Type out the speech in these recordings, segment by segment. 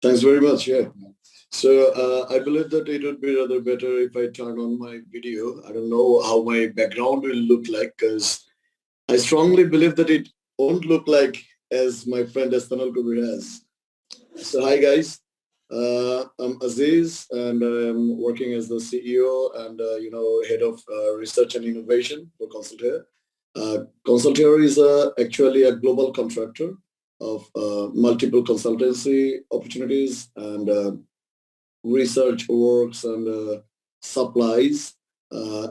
Thanks very much. Yeah. So I believe that it would be rather better if I turn on my video. I don't know how my background will look like because I strongly believe that it won't look like as my friend Estanal Kubir has. So hi guys, I'm Aziz and I'm working as the CEO and head of research and innovation for Consultaire. Consultaire is actually a global contractor of multiple consultancy opportunities and research works and supplies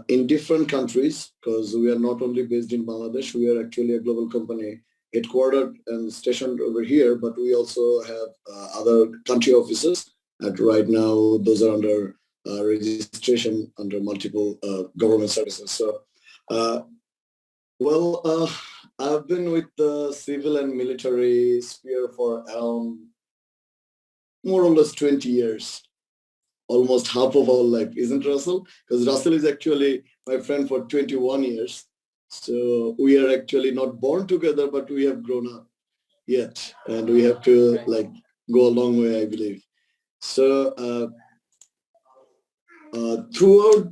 in different countries, because we are not only based in Bangladesh, we are actually a global company headquartered and stationed over here, but we also have other country offices. And right now, those are under registration under multiple government services. So, I've been with the civil and military sphere for around more or less 20 years, almost half of our life, isn't Russell? Because Russell is actually my friend for 21 years. So we are actually not born together, but we have grown up yet. And we have to go a long way, I believe. So throughout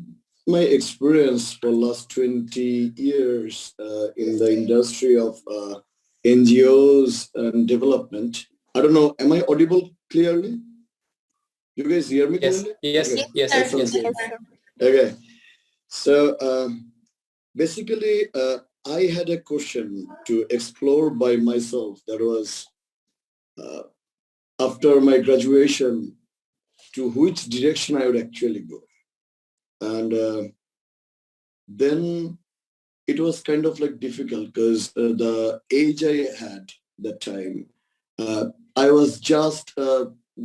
my experience for last 20 years in the industry of NGOs and development, I don't know, am I audible clearly? You guys hear me clearly? Yes. Okay. So basically, I had a question to explore by myself. That was after my graduation, to which direction I would actually go. And then it was kind of difficult because the age I had that time, I was just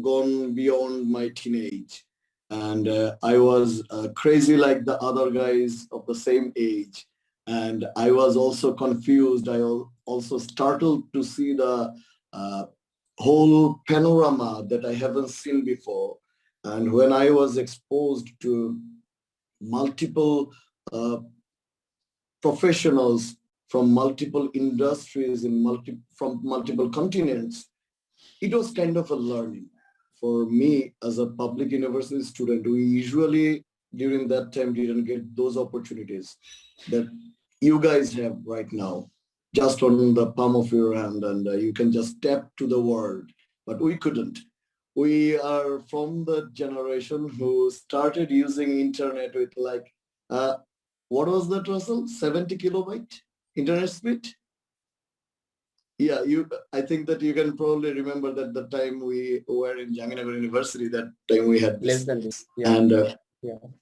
gone beyond my teenage, and I was crazy like the other guys of the same age, and I was also confused. I also startled to see the whole panorama that I haven't seen before. And when I was exposed to multiple professionals from multiple industries from multiple continents, it was kind of a learning. For me as a public university student, we usually during that time didn't get those opportunities that you guys have right now, just on the palm of your hand, and you can just tap to the world, but we couldn't. We are from the generation who started using internet with what was that, Russell? 70 kilobyte internet speed? Yeah, I think that you can probably remember that the time we were in Janginagar University, that time we had this. Less than this. Yeah. And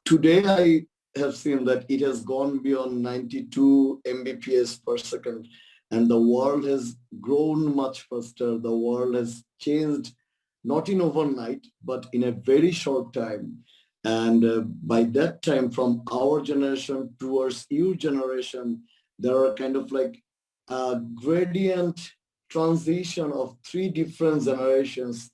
today I have seen that it has gone beyond 92 Mbps per second, and the world has grown much faster. The world has changed, not in overnight, but in a very short time. And by that time, from our generation towards your generation, there are kind of a gradient transition of 3 different generations.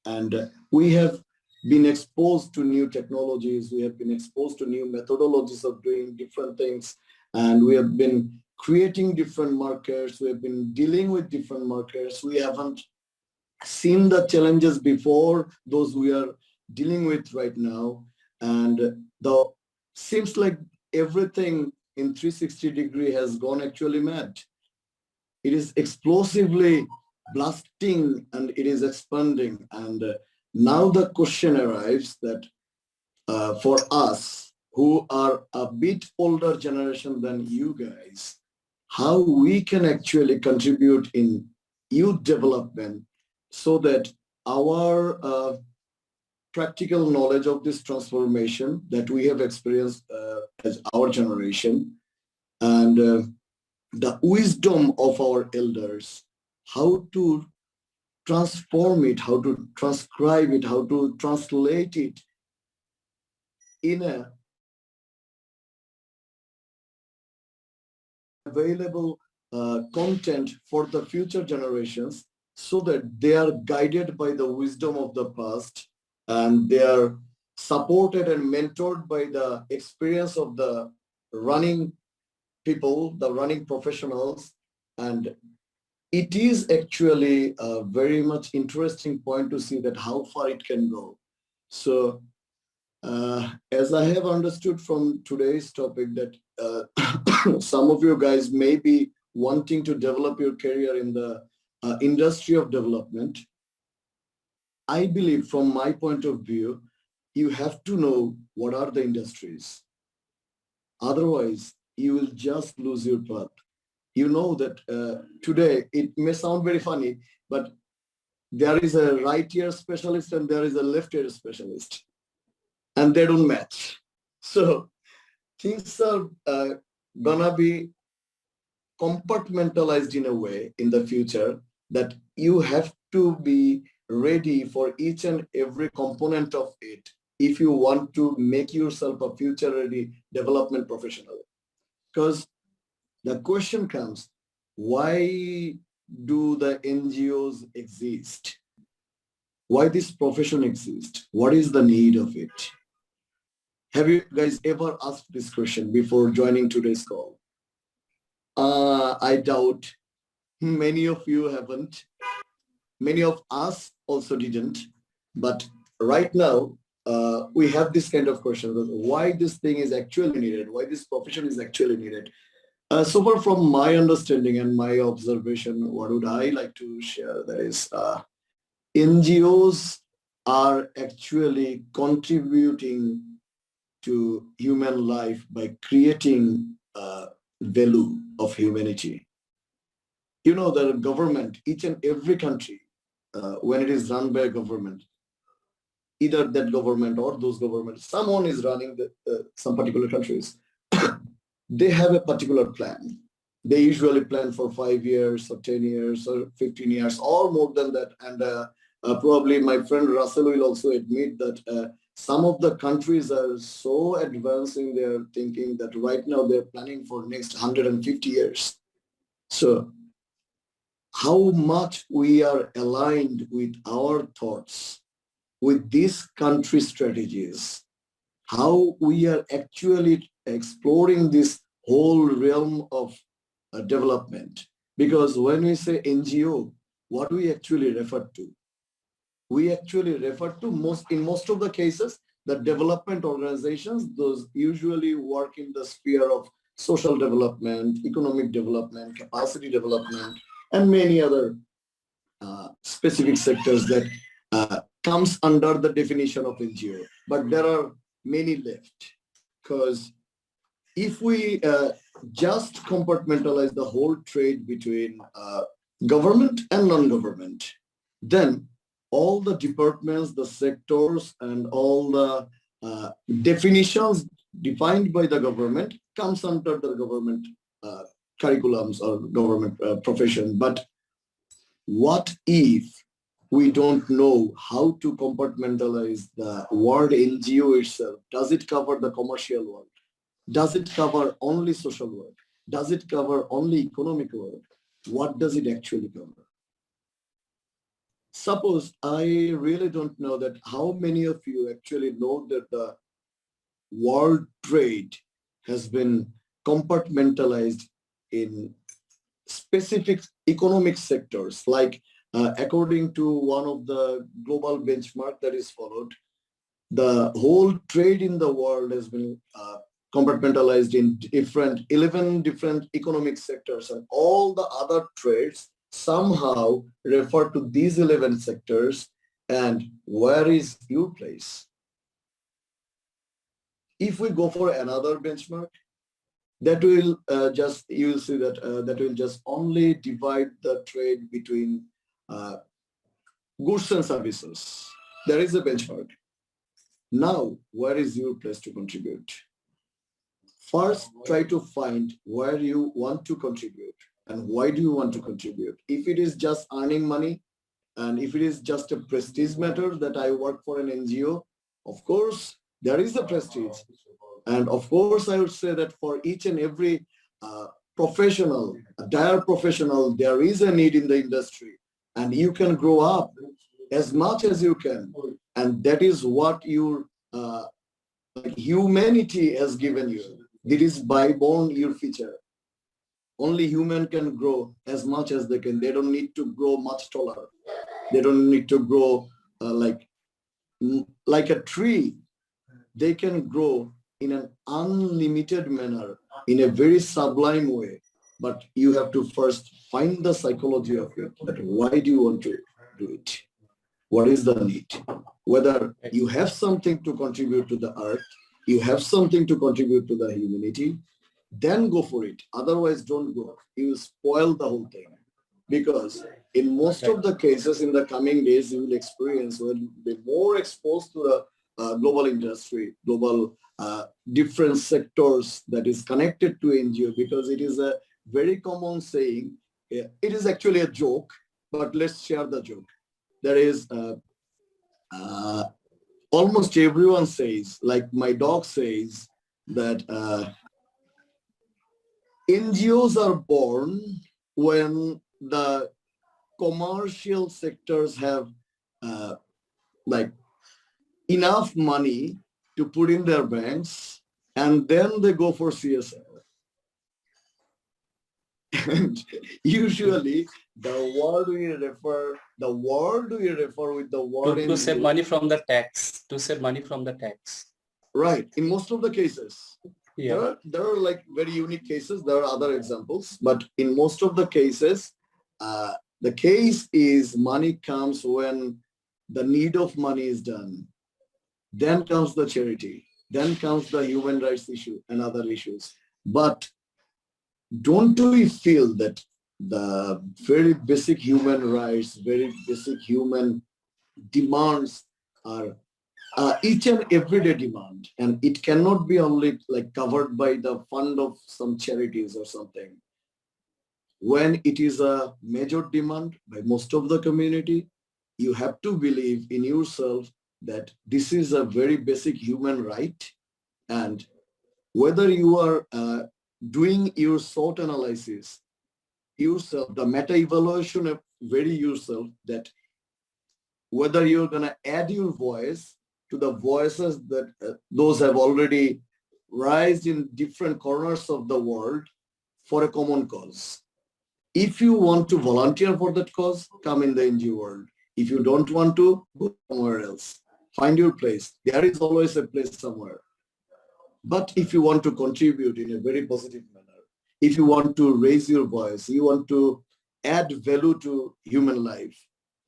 And we have been exposed to new technologies. We have been exposed to new methodologies of doing different things. And we have been creating different markets. We have been dealing with different markets. We haven't seen the challenges before, those we are dealing with right now. And seems like everything in 360 degree has gone actually mad. It is explosively blasting and it is expanding. And now the question arrives that for us who are a bit older generation than you guys, how we can actually contribute in youth development so that our practical knowledge of this transformation that we have experienced as our generation, and the wisdom of our elders, how to transform it, how to transcribe it, how to translate it in a available content for the future generations, so that they are guided by the wisdom of the past and they are supported and mentored by the experience of the running people, the running professionals, and it is actually a very much interesting point to see that how far it can go. So as I have understood from today's topic that some of you guys may be wanting to develop your career in the industry of development. I believe from my point of view, you have to know what are the industries. Otherwise, you will just lose your path. You know that today, it may sound very funny, but there is a right ear specialist and there is a left ear specialist, and they don't match. So things are gonna be compartmentalized in a way in the future that you have to be ready for each and every component of it if you want to make yourself a future ready development professional. Because the question comes, why do the NGOs exist? Why this profession exists? What is the need of it? Have you guys ever asked this question before joining today's call? I doubt many of you haven't. Many of us also didn't. But right now, we have this kind of question, why this thing is actually needed, why this profession is actually needed. So far from my understanding and my observation, what would I like to share? That is, NGOs are actually contributing to human life by creating value of humanity. You know, the government, each and every country, when it is run by a government, either that government or those governments, someone is running some particular countries, they have a particular plan. They usually plan for 5 years or 10 years or 15 years or more than that. And probably my friend Russell will also admit that some of the countries are so advanced in their thinking that right now they're planning for next 150 years. So how much we are aligned with our thoughts, with these country strategies, how we are actually exploring this whole realm of development. Because when we say NGO, what do we actually refer to? We actually refer to in most of the cases, the development organizations, those usually work in the sphere of social development, economic development, capacity development, and many other specific sectors that comes under the definition of NGO. But there are many left, because if we just compartmentalize the whole trade between government and non-government, then all the departments, the sectors, and all the definitions defined by the government comes under the government curriculums or government profession. But what if we don't know how to compartmentalize the word NGO itself? Does it cover the commercial world? Does it cover only social work? Does it cover only economic work? What does it actually cover? Suppose I really don't know that how many of you actually know that the world trade has been compartmentalized in specific economic sectors, like according to one of the global benchmark that is followed, the whole trade in the world has been compartmentalized in 11 different economic sectors, and all the other trades somehow refer to these 11 sectors. And where is your place? If we go for another benchmark, that will you'll see that that will just only divide the trade between goods and services. There is a benchmark. Now, where is your place to contribute? First, try to find where you want to contribute and why do you want to contribute. If it is just earning money, and if it is just a prestige matter that I work for an NGO, of course, there is a prestige. And of course, I would say that for each and every professional, a dire professional, there is a need in the industry, and you can grow up as much as you can. And that is what your humanity has given you. It is by born your feature. Only human can grow as much as they can. They don't need to grow much taller. They don't need to grow like a tree. They can grow in an unlimited manner, in a very sublime way. But you have to first find the psychology of it. That why do you want to do it? What is the need? Whether you have something to contribute to the earth, you have something to contribute to the humanity, then go for it. Otherwise, don't go. You will spoil the whole thing. Because in most of the cases in the coming days, you will experience, will be more exposed to the global industry, global different sectors that is connected to NGO, because it is a very common saying. It is actually a joke, but let's share the joke. There is almost everyone says, like my dog says, that NGOs are born when the commercial sectors have like enough money to put in their banks, and then they go for CSR. And usually the word we refer with the word to save money from the tax, to save money from the tax. Right. In most of the cases. Yeah. There are like very unique cases. There are other examples, but in most of the cases, the case is money comes when the need of money is done. Then comes the charity. Then comes the human rights issue and other issues. But don't we feel that the very basic human rights, very basic human demands are each and everyday demand, and it cannot be only like covered by the fund of some charities or something. When it is a major demand by most of the community, you have to believe in yourself that this is a very basic human right, and whether you are doing your SWOT analysis yourself, the meta evaluation of very yourself, that whether you're going to add your voice to the voices that those have already raised in different corners of the world for a common cause. If you want to volunteer for that cause, come in the NGO world. If you don't want to, go somewhere else. Find your place. There is always a place somewhere. But if you want to contribute in a very positive manner, if you want to raise your voice, you want to add value to human life,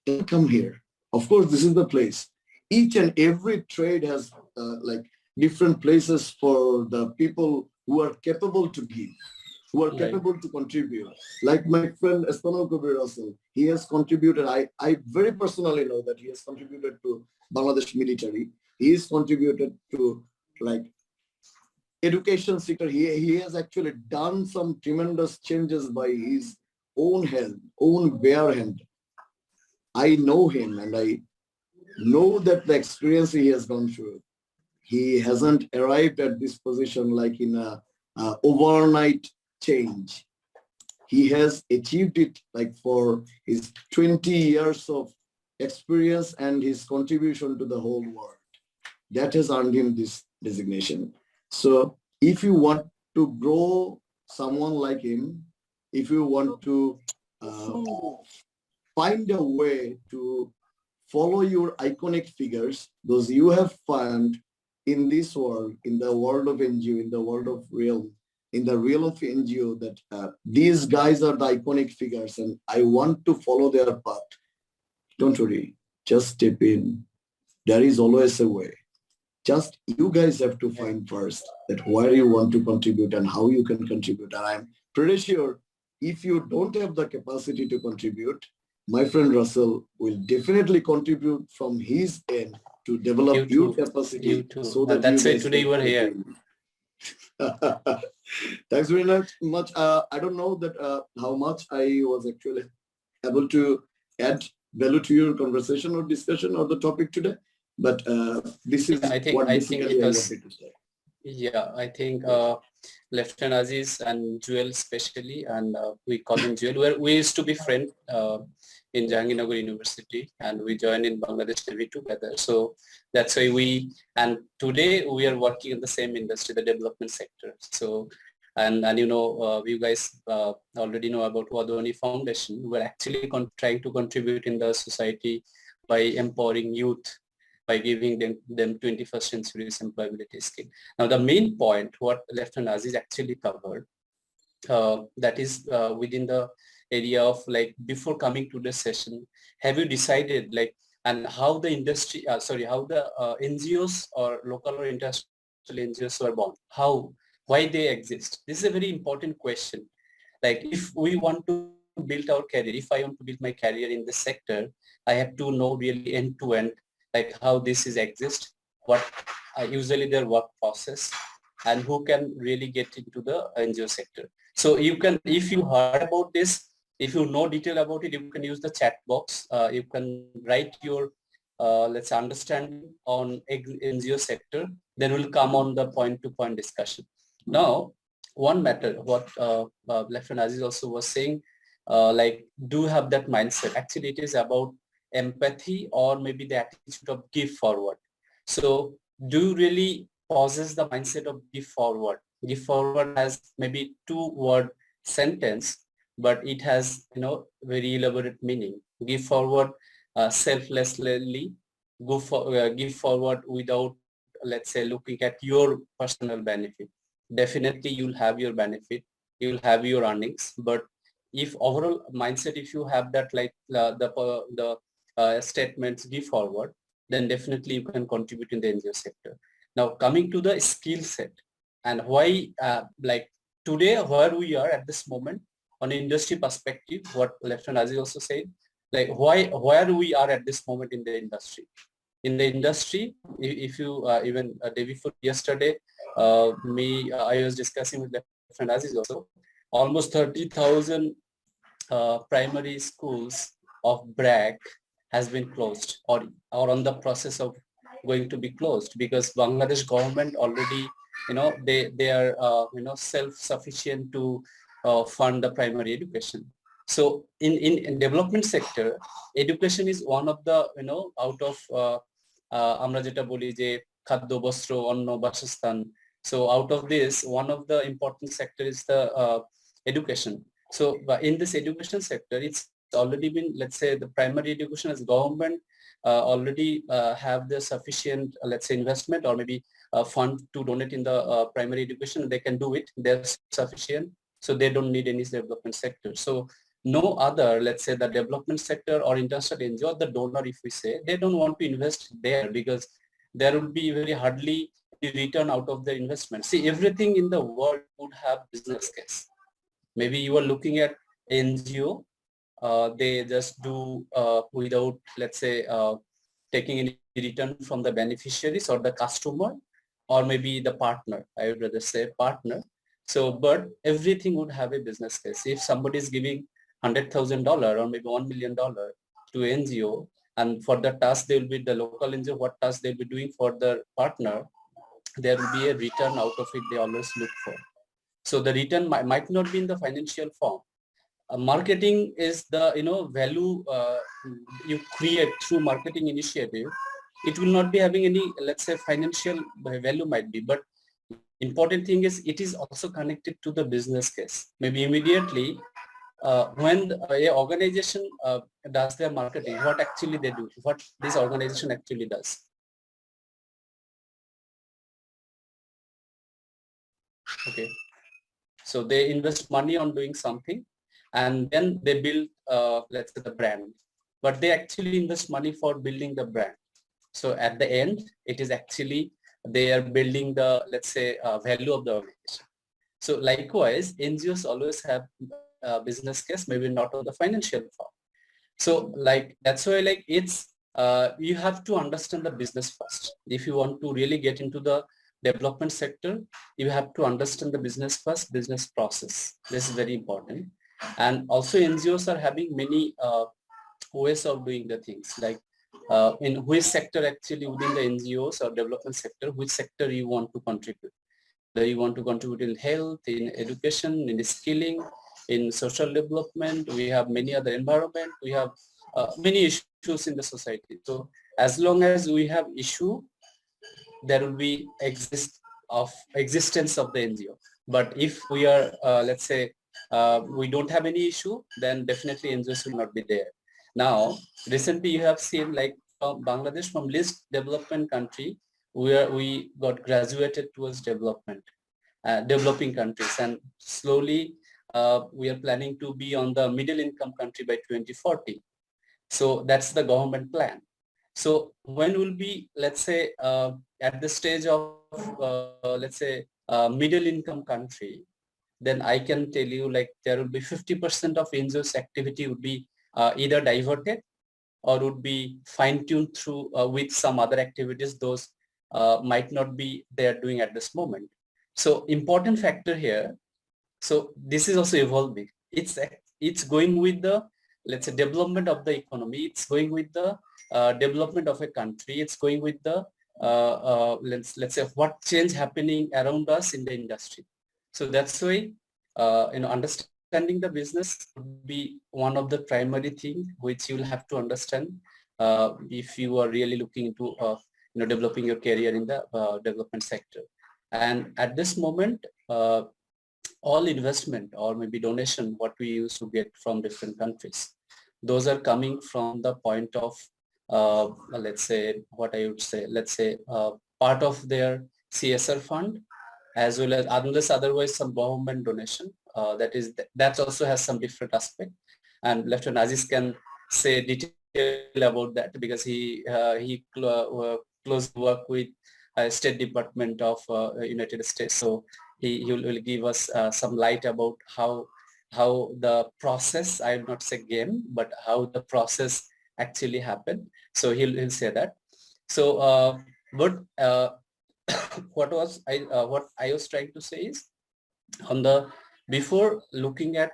then come here. Of course, this is the place. Each and every trade has like different places for the people who are capable to give, who are capable to contribute. Like my friend Espanol Kabir Russell, he has contributed. I very personally know that he has contributed to Bangladesh military. He has contributed to like education sector. He has actually done some tremendous changes by his own hand, own bare hand. I know him, and I know that the experience he has gone through. He hasn't arrived at this position like in a overnight change. He has achieved it like for his 20 years of experience and his contribution to the whole world. That has earned him this designation. So if you want to grow someone like him, if you want to find a way to follow your iconic figures, those you have found in this world, in the world of NGO, in the world of realm, in the realm of NGO, that these guys are the iconic figures and I want to follow their path. Don't worry, just step in. There is always a way. Just you guys have to find first that where you want to contribute and how you can contribute. And I'm pretty sure if you don't have the capacity to contribute, my friend Russell will definitely contribute from his end to develop your capacity. So that that's why today you are here. Thanks very much. I don't know that how much I was actually able to add value to your conversation or discussion or the topic today, but this is I think it was, I wanted to say. Yeah, I think Lieutenant Aziz and Jewel especially, and we call him Jewel. We used to be friends in Jahangirnagar University, and we joined in Bangladesh Navy together. So that's why and today we are working in the same industry, the development sector. So And you know, you guys already know about Wadhwani Foundation. We're actually trying to contribute in the society by empowering youth, by giving them 21st century employability skill. Now, the main point what Lieutenant Aziz actually covered, that is within the area of like, before coming to the session, have you decided like, and how the industry, how the NGOs or local or international NGOs were born, why they exist? This is a very important question. Like, if we want to build our career, if I want to build my career in this sector, I have to know really end to end, like how this is exist, what usually their work process, and who can really get into the NGO sector. So you can, if you heard about this, if you know detail about it, you can use the chat box. You can write your let's say understanding on NGO sector. Then we'll come on the point-to-point discussion. Now, one matter what Lieutenant Aziz also was saying, like, do have that mindset. Actually, it is about empathy or maybe the attitude of give forward. So do you really possess the mindset of give forward? Give forward has maybe 2-word sentence, but it has, you know, very elaborate meaning. Give forward selflessly, give forward without, let's say, looking at your personal benefit. Definitely you'll have your benefit, you'll have your earnings, but if overall mindset, if you have that, like the statements give forward, then definitely you can contribute in the NGO sector. Now, coming to the skill set and why, like today, where we are at this moment on industry perspective, what Lieutenant Aziz also said, like where we are at this moment in the industry. In the industry, if you even day before yesterday, I was discussing with Lieutenant Aziz also, almost 30,000 primary schools of BRAC has been closed or on the process of going to be closed, because Bangladesh government already, you know, they are you know, self-sufficient to fund the primary education. So in development sector, education is one of the, you know, out of আমরা যেটা বলি যে খাদ্য বস্ত্র অন্ন বাসস্থান, so out of this, one of the important sector is the education. So in this education sector, it's already been, let's say, the primary education as government already have the sufficient, let's say, investment or maybe fund to donate in the primary education. They can do it, they're sufficient, so they don't need any development sector. So no other, let's say, the development sector or international NGO, the donor, if we say, they don't want to invest there because there will be very hardly return out of their investment. See, everything in the world would have business case. Maybe you are looking at NGO, they just do without, let's say, taking any return from the beneficiaries or the customer, or maybe the partner, I would rather say partner. So, but everything would have a business case. If somebody is giving $100,000 or maybe $1 million to NGO, and for the task they will be the local NGO, what task they'll be doing for the partner, there will be a return out of it they always look for. So the return might not be in the financial form. Marketing is the, you know, value you create through marketing initiative. It will not be having any, let's say, financial value might be, but important thing is it is also connected to the business case. Maybe immediately when a organization does their marketing, what actually they do, what this organization actually does. Okay, so they invest money on doing something, and then they build, let's say, the brand, but they actually invest money for building the brand. So at the end, it is actually they are building the, let's say, value of the organization. So likewise, NGOs always have business case, maybe not on the financial form. So like, that's why, like, it's you have to understand the business first. If you want to really get into the development sector, you have to understand the business first, business process. This is very important. And also NGOs are having many ways of doing the things, like in which sector actually within the NGOs or development sector, which sector you want to contribute. Whether you want to contribute in health, in education, in skilling, in social development, we have many other environment, we have many issues in the society. So as long as we have issue, there will be existence of the NGO. But if we are, let's say, we don't have any issue, then definitely NGOs will not be there. Now, recently you have seen like from Bangladesh, from least development country, we got graduated towards development, developing countries, and slowly we are planning to be on the middle income country by 2040. So that's the government plan. So when will be, let's say, at the stage of, let's say, middle income country, then I can tell you like there will be 50% of NGOs activity would be either diverted or would be fine-tuned through with some other activities those might not be they are doing at this moment. So important factor here. So this is also evolving. It's going with the, let's say, development of the economy. It's going with the development of a country. It's going with the let's say what change happening around us in the industry. So that's why understanding the business would be one of the primary thing which you will have to understand if you are really looking into developing your career in the development sector. And at this moment, all investment or maybe donation what we used to get from different countries, those are coming from the point of let's say what I would say, let's say part of their CSR fund, as well as unless otherwise some government donation, that also has some different aspect, and Lieutenant Aziz can say detail about that because he closely work with State Department of United States. So he will give us some light about how the process, I will not say game, but how the process actually happened. So he'll say that. So but what I was trying to say is, on the before looking at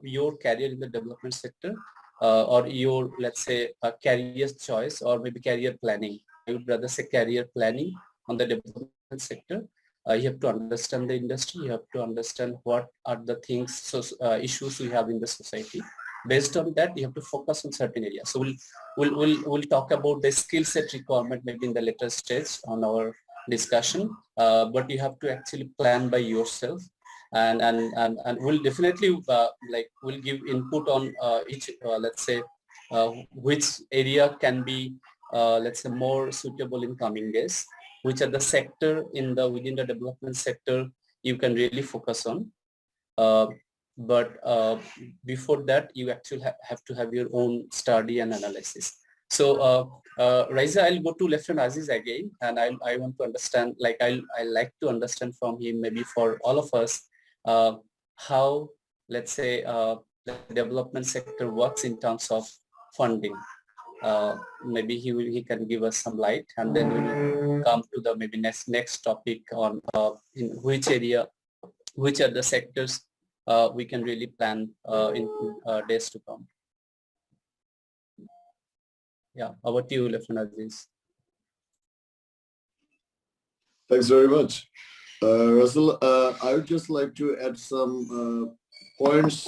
your career in the development sector or your, let's say, career choice or maybe career planning, I would rather say career planning on the development sector, you have to understand the industry, you have to understand what are the things, so issues we have in the society. Based on that, you have to focus on certain areas. So we'll talk about the skill set requirement maybe in the later stage on our discussion, but you have to actually plan by yourself, and we'll definitely like we'll give input on each let's say which area can be let's say more suitable in coming days, which are the sector in the within the development sector you can really focus on. uh, but before that you actually have to have your own study and analysis. So Raisa, I'll go to Lieutenant Aziz again, and I want to understand, like I like to understand from him, maybe for all of us, how, let's say, the development sector works in terms of funding. Maybe he can give us some light, and then we will come to the maybe next topic on in which area, which are the sectors we can really plan in days to come. Yeah, over to you, Lieutenant Aziz. Thanks very much. Russell, I would just like to add some points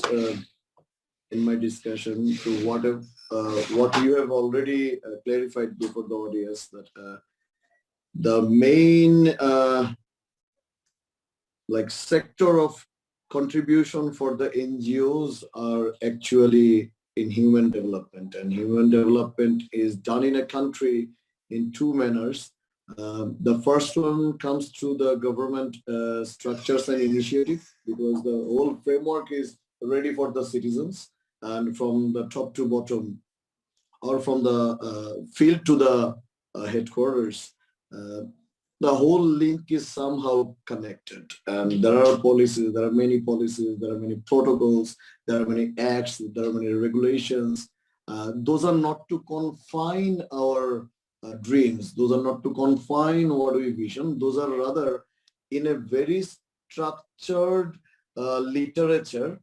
in my discussion to what you have already clarified before the audience, that the main like sector of contribution for the NGOs are actually in human development, and human development is done in a country in two manners. The first one comes through the government structures and initiative, because the whole framework is ready for the citizens, and from the top to bottom, or from the field to the headquarters, the whole link is somehow connected. And there are policies, there are many policies, there are many protocols, there are many acts, there are many regulations. Those are not to confine our dreams. Those are not to confine what we vision. Those are rather in a very structured literature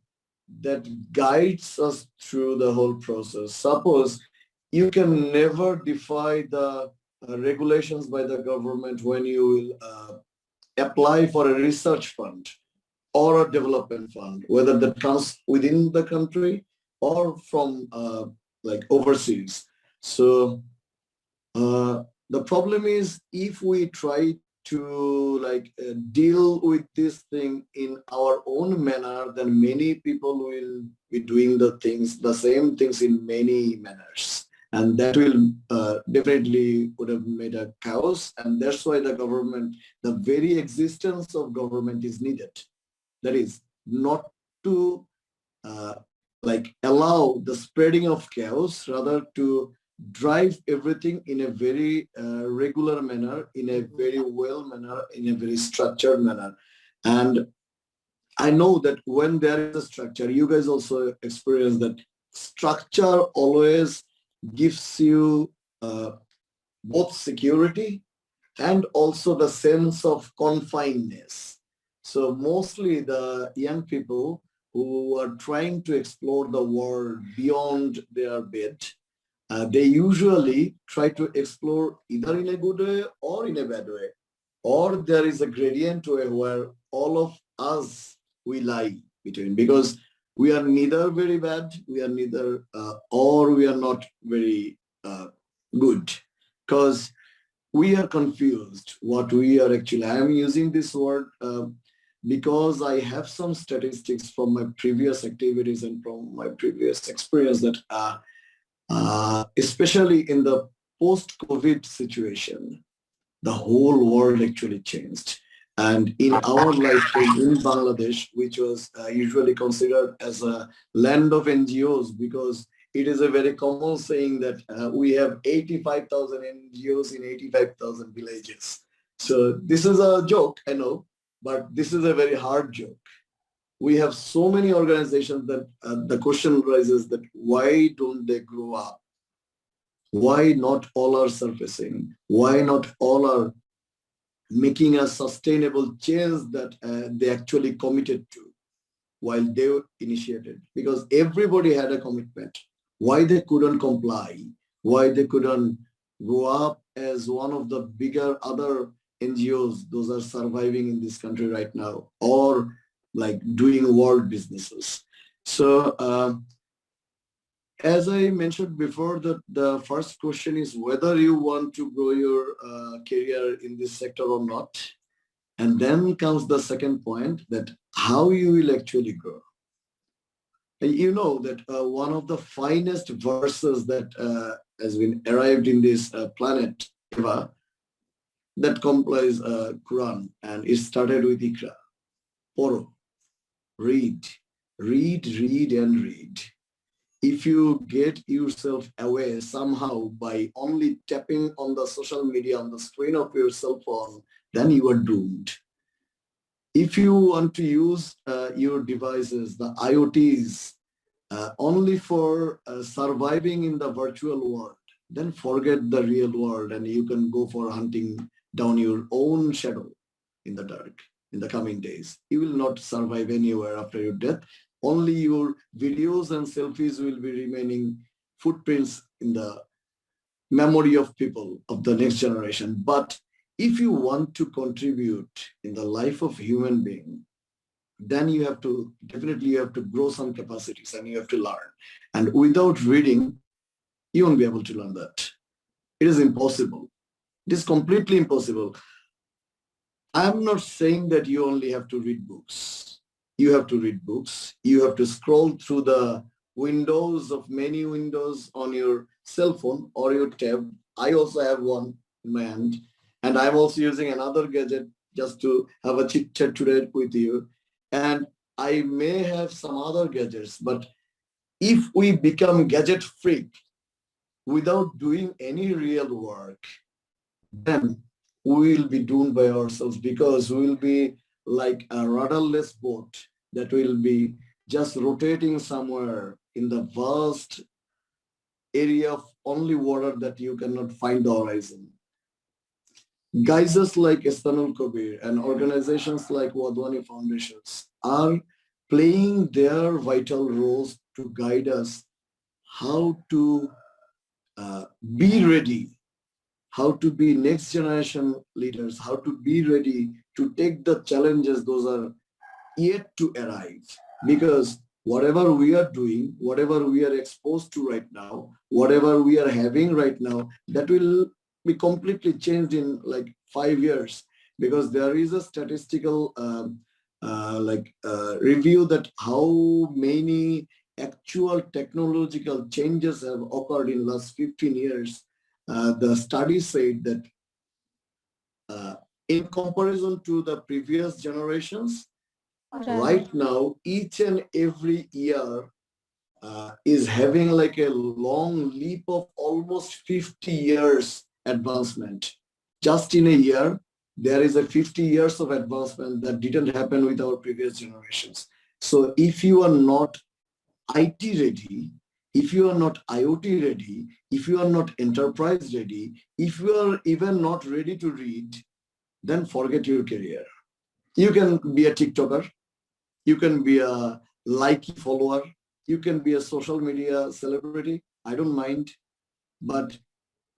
that guides us through the whole process. Suppose you can never defy the regulations by the government when you will apply for a research fund or a development fund, whether that comes within the country or from like overseas. So the problem is, if we try to deal with this thing in our own manner, then many people will be doing the same things in many manners. And that will definitely would have made a chaos. And that's why the very existence of government is needed. That is not to allow the spreading of chaos, rather to drive everything in a very regular manner, in a very well manner, in a very structured manner. And I know that when there is a structure, you guys also experience that structure always gives you both security and also the sense of confinedness. So mostly the young people who are trying to explore the world beyond their bed, they usually try to explore either in a good way or in a bad way, or there is a gradient way where all of us we lie between, because we are neither very bad, we are neither or we are not very good, because we are confused what we are actually. I am using this word because I have some statistics from my previous activities and from my previous experience that especially in the post-COVID situation, the whole world actually changed. And in our lifetime in Bangladesh, which was usually considered as a land of NGOs, because it is a very common saying that we have 85,000 NGOs in 85,000 villages. So this is a joke, I know, but this is a very hard joke. We have so many organizations that the question arises that why don't they grow up? Why not all are surfacing? Why not all are making a sustainable change that they actually committed to while they initiated? Because everybody had a commitment. Why they couldn't comply? Why they couldn't grow up as one of the bigger other NGOs, those are surviving in this country right now, or doing world businesses. So as I mentioned before, the first question is whether you want to grow your career in this sector or not. And then comes the second point, that how you will actually grow. You know that one of the finest verses that has been arrived in this planet ever, that complies Quran, and it started with Ikra. Poro, read, read, read, and read. If you get yourself away somehow by only tapping on the social media on the screen of your cell phone, then you are doomed. If you want to use your devices, the IoTs, only for surviving in the virtual world, then forget the real world and you can go for hunting down your own shadow in the dark in the coming days. You will not survive anywhere after your death. Only your videos and selfies will be remaining footprints in the memory of people of the next generation. But if you want to contribute in the life of human being, then you have to grow some capacities and you have to learn. And without reading, you won't be able to learn that. It is impossible. It is completely impossible. I'm not saying that you only have to read books. You have to read books. You have to scroll through the windows of many windows on your cell phone or your tab. I also have one in my hand, and I'm also using another gadget just to have a chit chat today with you. And I may have some other gadgets, but if we become gadget freak without doing any real work, then we will be doomed by ourselves, because we will be like a rudderless boat that will be just rotating somewhere in the vast area of only water that you cannot find the horizon. Guises like Istanul Kabir and organizations like Wadwani Foundations are playing their vital roles to guide us how to be ready, how to be next generation leaders, how to be ready to take the challenges those are yet to arrive. Because whatever we are doing, whatever we are exposed to right now, whatever we are having right now, that will be completely changed in like 5 years. because there is a statistical review that how many actual technological changes have occurred in last 15 years. The study said that in comparison to the previous generations, right now, each and every year is having like a long leap of almost 50 years advancement. Just in a year, there is a 50 years of advancement that didn't happen with our previous generations. So if you are not IT ready, if you are not IoT ready, if you are not enterprise ready, if you are even not ready to read, then forget your career. You can be a TikToker, you can be a likey follower, you can be a social media celebrity, I don't mind. But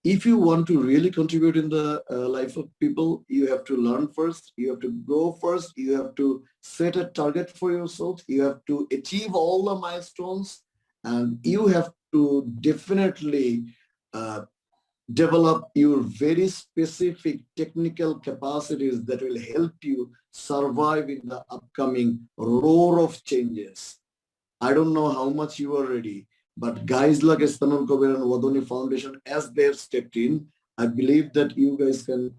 if you want to really contribute in the life of people, you have to learn first, you have to grow first, you have to set a target for yourself, you have to achieve all the milestones, and you have to definitely develop your very specific technical capacities that will help you survive in the upcoming roar of changes. I don't know how much you are ready, but guys like Istanbul Kabir and Wadhwani Foundation, as they have stepped in, I believe that you guys can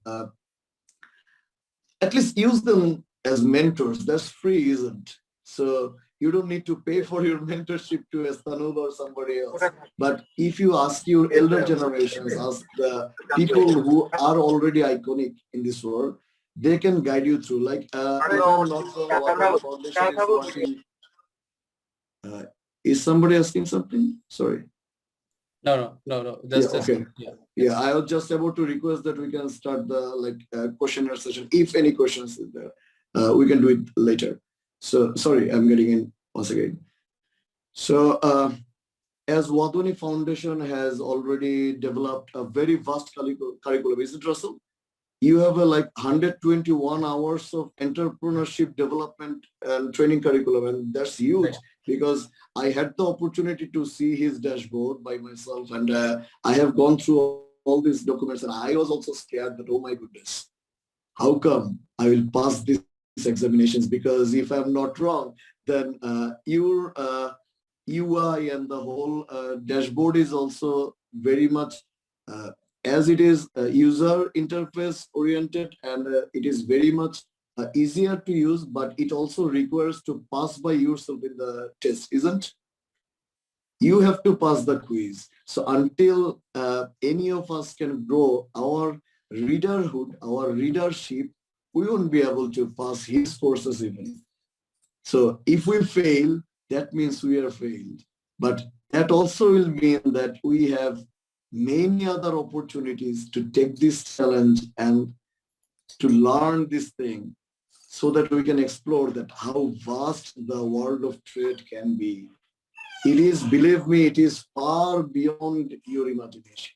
at least use them as mentors. That's free, isn't? So you don't need to pay for your mentorship to Estanul or somebody else. But if you ask your elder generations, ask the people who are already iconic in this world, they can guide you through. Like if I'm not wrong, Foundation is working. Is somebody asking something? Sorry. No. That's okay. Yeah, I was just about to request that we can start the questionnaire session. If any questions is there, we can do it later. So sorry, I'm getting in once again. So as Wadhwani Foundation has already developed a very vast curriculum, is it, Russell? You have a 121 hours of entrepreneurship development and training curriculum, and that's huge because I had the opportunity to see his dashboard by myself, and I have gone through all these documents, and I was also scared that, oh my goodness, how come I will pass these examinations? Because if I'm not wrong, then your UI and the whole dashboard is also very much as it is user interface oriented, and it is very much easier to use, but it also requires to pass by yourself in the test, isn't? You have to pass the quiz. So until any of us can grow our readerhood, our readership, we won't be able to pass his courses even. So if we fail, that means we are failed. But that also will mean that we have many other opportunities to take this challenge and to learn this thing so that we can explore that how vast the world of trade can be. It is, believe me, it is far beyond your imagination.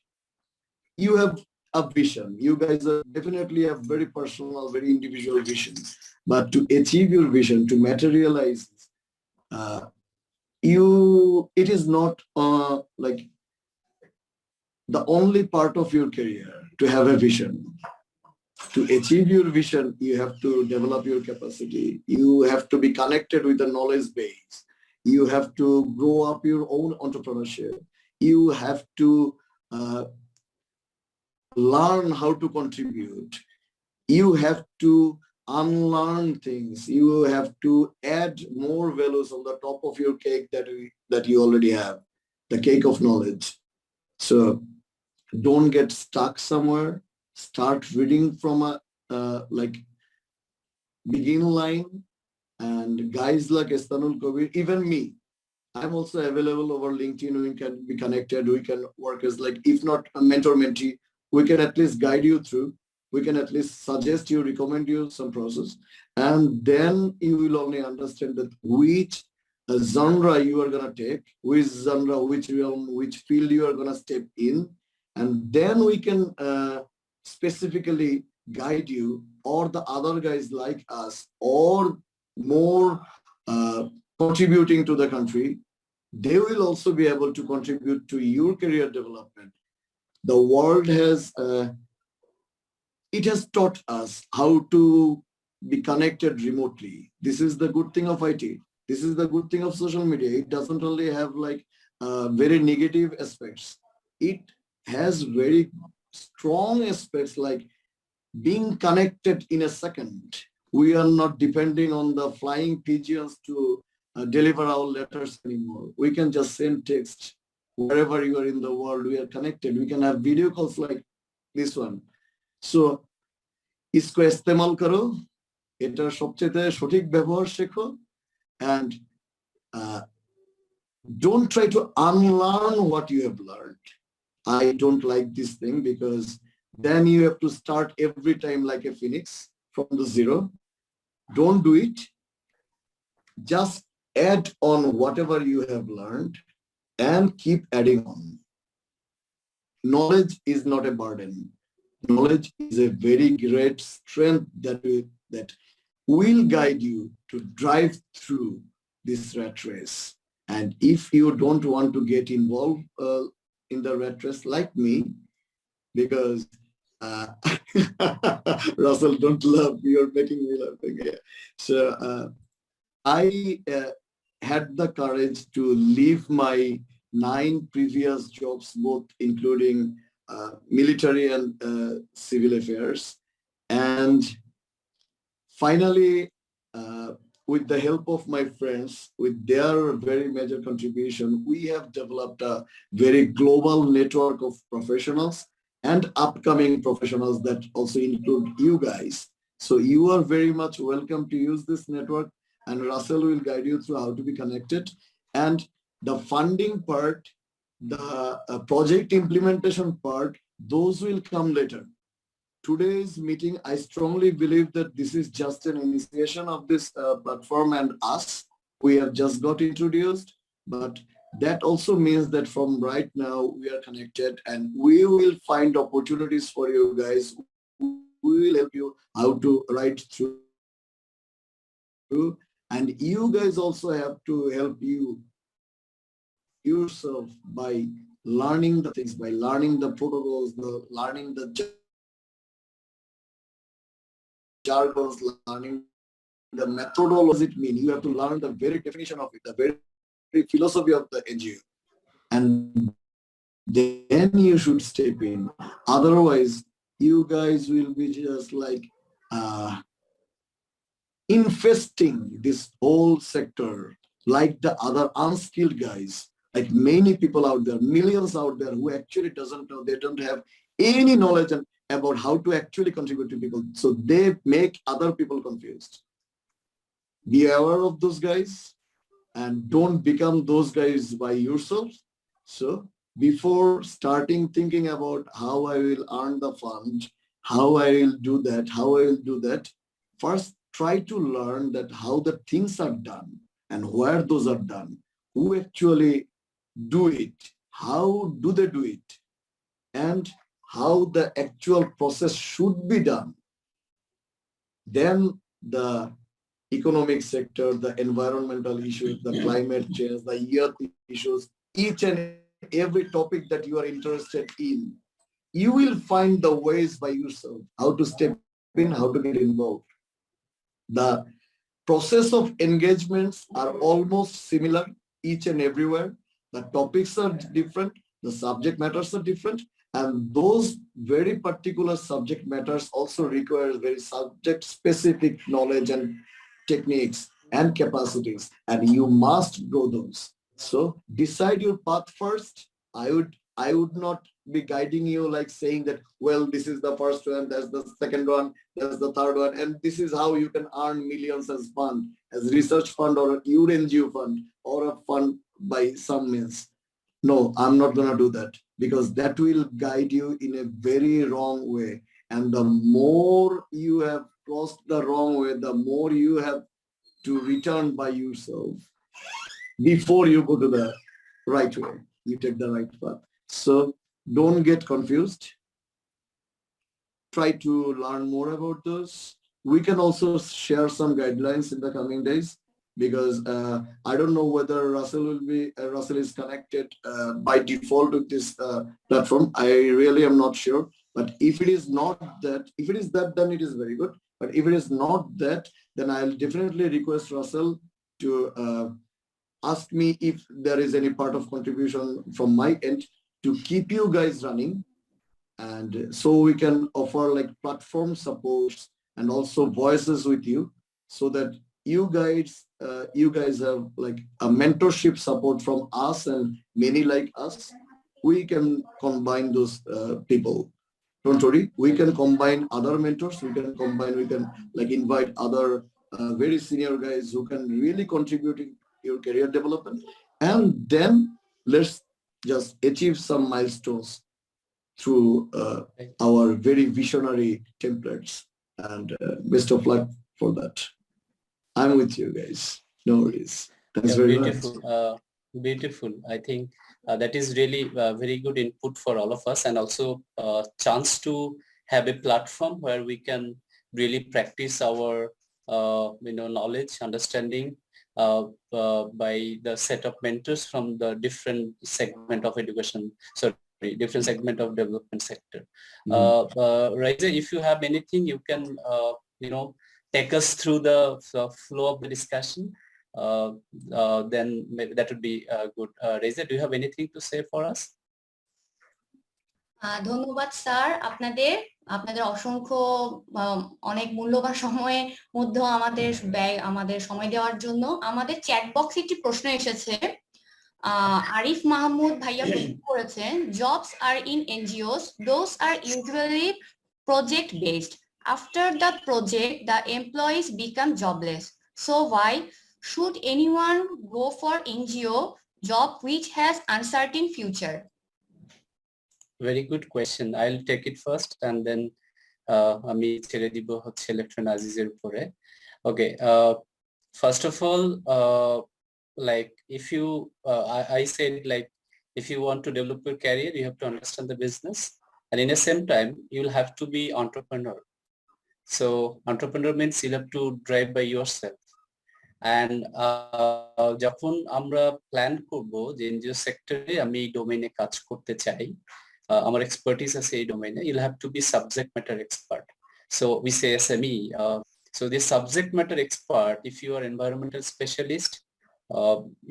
You have a vision. You guys are definitely have very personal, very individual vision. But to achieve your vision, to materialize, it is not like the only part of your career to have a vision. To achieve your vision, you have to develop your capacity. You have to be connected with the knowledge base. You have to grow up your own entrepreneurship. You have to learn how to contribute. You have to unlearn things. You have to add more values on the top of your cake that you already have, the cake of knowledge. So don't get stuck somewhere. Start reading from a begin line. And guys like Istanbul Kabir, even me, I'm also available over LinkedIn. We can be connected. We can work as if not a mentor mentee, we can at least guide you through. We can at least suggest you, recommend you some process. And then you will only understand that which genre you are going to take, which genre, which realm, which field you are going to step in. And then we can specifically guide you, or the other guys like us, or more contributing to the country, they will also be able to contribute to your career development. The world has it has taught us how to be connected remotely. This is the good thing of IT. This is the good thing of social media. It doesn't only have like very negative aspects. It has very strong aspects like being connected in a second. We are not depending on the flying pigeons to deliver our letters anymore. We can just send text wherever you are in the world. We are connected. We can have video calls like this one. So इसको इस्तेमाल करो, एटार सबचेয়ে সঠিক ব্যবহার শেখো, and don't try to unlearn what you have learned. I don't like this thing because then you have to start every time like a phoenix from the zero. Don't do it. Just add on whatever you have learned and keep adding on. Knowledge is not a burden. Knowledge is a very great strength that will guide you to drive through this rat race. And if you don't want to get involved in the rat race like me, because Russell, don't laugh, you're making me laughing here. So I had the courage to leave my 9 previous jobs, both including military and civil affairs. And finally, with the help of my friends, with their very major contribution, we have developed a very global network of professionals and upcoming professionals that also include you guys. So you are very much welcome to use this network, and Russell will guide you through how to be connected. And the funding part, the project implementation part, those will come later. Today's meeting, I strongly believe that this is just an initiation of this platform and us. We have just got introduced, but that also means that from right now we are connected, and we will find opportunities for you guys. We will help you how to write through, and you guys also have to help yourself by learning the things, by learning the protocols, learning the jargons, learning the methodology. What does it mean? You have to learn the very definition of it, the very philosophy of the NGO, and then you should step in. Otherwise, you guys will be just like infesting this whole sector like the other unskilled guys, like many people out there, millions out there who actually doesn't know, they don't have any knowledge about how to actually contribute to people. So they make other people confused. Be aware of those guys and don't become those guys by yourself. So before starting thinking about how I will earn the fund, how I will do that, first try to learn that how the things are done and where those are done, who actually do it, how do they do it, and how the actual process should be done. Then the economic sector, the environmental issues, the climate change, the youth issues, each and every topic that you are interested in, you will find the ways by yourself how to step in, how to get involved. The process of engagements are almost similar each and everywhere. The topics are different, the subject matters are different, and those very particular subject matters also require very subject specific knowledge and techniques and capacities, and you must grow those. So decide your path first. I would not be guiding you like saying that, well, this is the first one, that's the second one, that's the third one, and this is how you can earn millions as fund, as research fund or your NGO fund or a fund by some means. No, I'm not going to do that, because that will guide you in a very wrong way. And the more you have crossed the wrong way, the more you have to return by yourself before you go to the right way. You take the right path. So don't get confused. Try to learn more about those. We can also share some guidelines in the coming days, because I don't know whether Russell is connected by default with this platform. I really am not sure. But if it is not that, if it is that, then it is very good. But if it is not that, then I'll definitely request Russell to ask me if there is any part of contribution from my end to keep you guys running. And so we can offer like platform supports and also voices with you, so that you guys have like a mentorship support from us and many like us. We can combine those people. Don't worry, we can combine other mentors. We can like invite other very senior guys who can really contribute in your career development, and then let's just achieve some milestones through our very visionary templates. And best of luck for that. I'm with you guys. No worries. Thanks very beautiful. much. Beautiful. I think that is really very good input for all of us, and also chance to have a platform where we can really practice our knowledge, understanding by the set of mentors from the different segment of education. Sorry, different segment of development sector. Raisa, if you have anything, you can take us through the flow of the discussion. Then maybe that would be good. Raisa, do you have anything to say for us? ধন্যবাদ sir, আপনাদের অসংখ্য অনেক মূল্যবান সময়ের মধ্যে আমাদের সময় দেওয়ার জন্য। আমাদের চ্যাট বক্সে একটি প্রশ্ন এসেছে, আরিফ মাহমুদ ভাইয়া প্রশ্ন করেছেন, jobs are in NGOs, those are usually project based. After the project, the employees become jobless. So why should anyone go for NGO job which has uncertain future? Very good question. I'll take it first, and then আমি ছেড়ে দিব হচ্ছে lieutenant আজিজের উপরে। Okay, first of all, like if you I said, like if you want to develop your career, you have to understand the business, and in the same time you'll have to be entrepreneur. So entrepreneur means you'll have to drive by yourself. And যখন আমরা plan করব যে NGO সেক্টরে আমি এই ডোমেইনে কাজ করতে চাই, আমার এক্সপার্টিস আছে এই ডোমেইনে, you'll have to be subject matter expert. So we say SME. So the subject matter expert, if you are environmental specialist,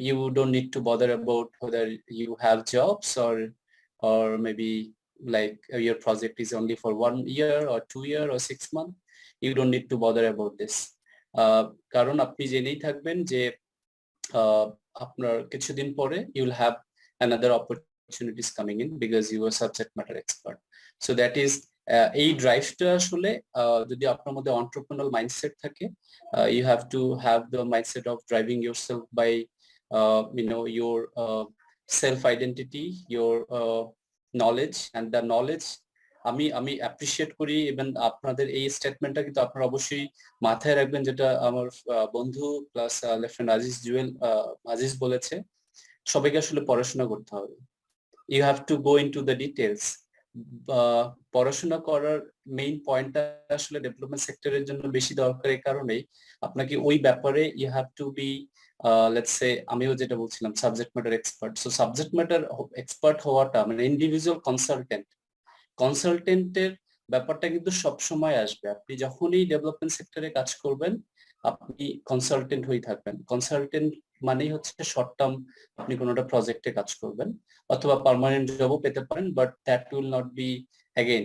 you don't need to bother about whether you have jobs or maybe like your project is only for 1 year or 2 year or 6 months. You don't need to bother about this. কারণ আপনি জেনেই থাকবেন যে আপনার কিছুদিন পরে you'll have another opportunities coming in because you are subject matter expert. So that is এই ড্রাইভটা আসলে যদি আপনার মধ্যে entrepreneurial mindset থাকে, you have to have the mindset of driving yourself by your self identity, your knowledge, and the knowledge আমি appreciate করি। এবং আপনাদের এই স্টেটমেন্টটা কিন্তু আপনারা অবশ্যই মাথায় রাখবেন, যেটা আমার বন্ধু প্লাস লেফটেন্যান্ট আজিজ বলেছে, সবাইকে আসলে পড়াশোনা করতে হবে। You have to go into the details. পড়াশোনা করার মেইন পয়েন্টটা আসলে ডেভেলপমেন্ট সেক্টরের জন্য বেশি দরকার, এই কারণেই আপনাকে ওই ব্যাপারে you have to be let's say, আমিও যেটা বলছিলাম subject matter expert. So subject matter expert হওয়াটা মানে ইন্ডিভিজুয়াল কনসালটেন্টের ব্যাপারটা কিন্তু সব সময় আসবে। আপনি যখনই ডেভেলপমেন্ট সেক্টরে কাজ করবেন আপনি কনসালটেন্ট হয়ে থাকবেন। কনসালটেন্ট মানেই হচ্ছে শর্ট টার্ম আপনি কোনোটা প্রজেক্টে কাজ করবেন, অথবা পার্মানেন্ট জবও পেতে পারেন, but that will not be again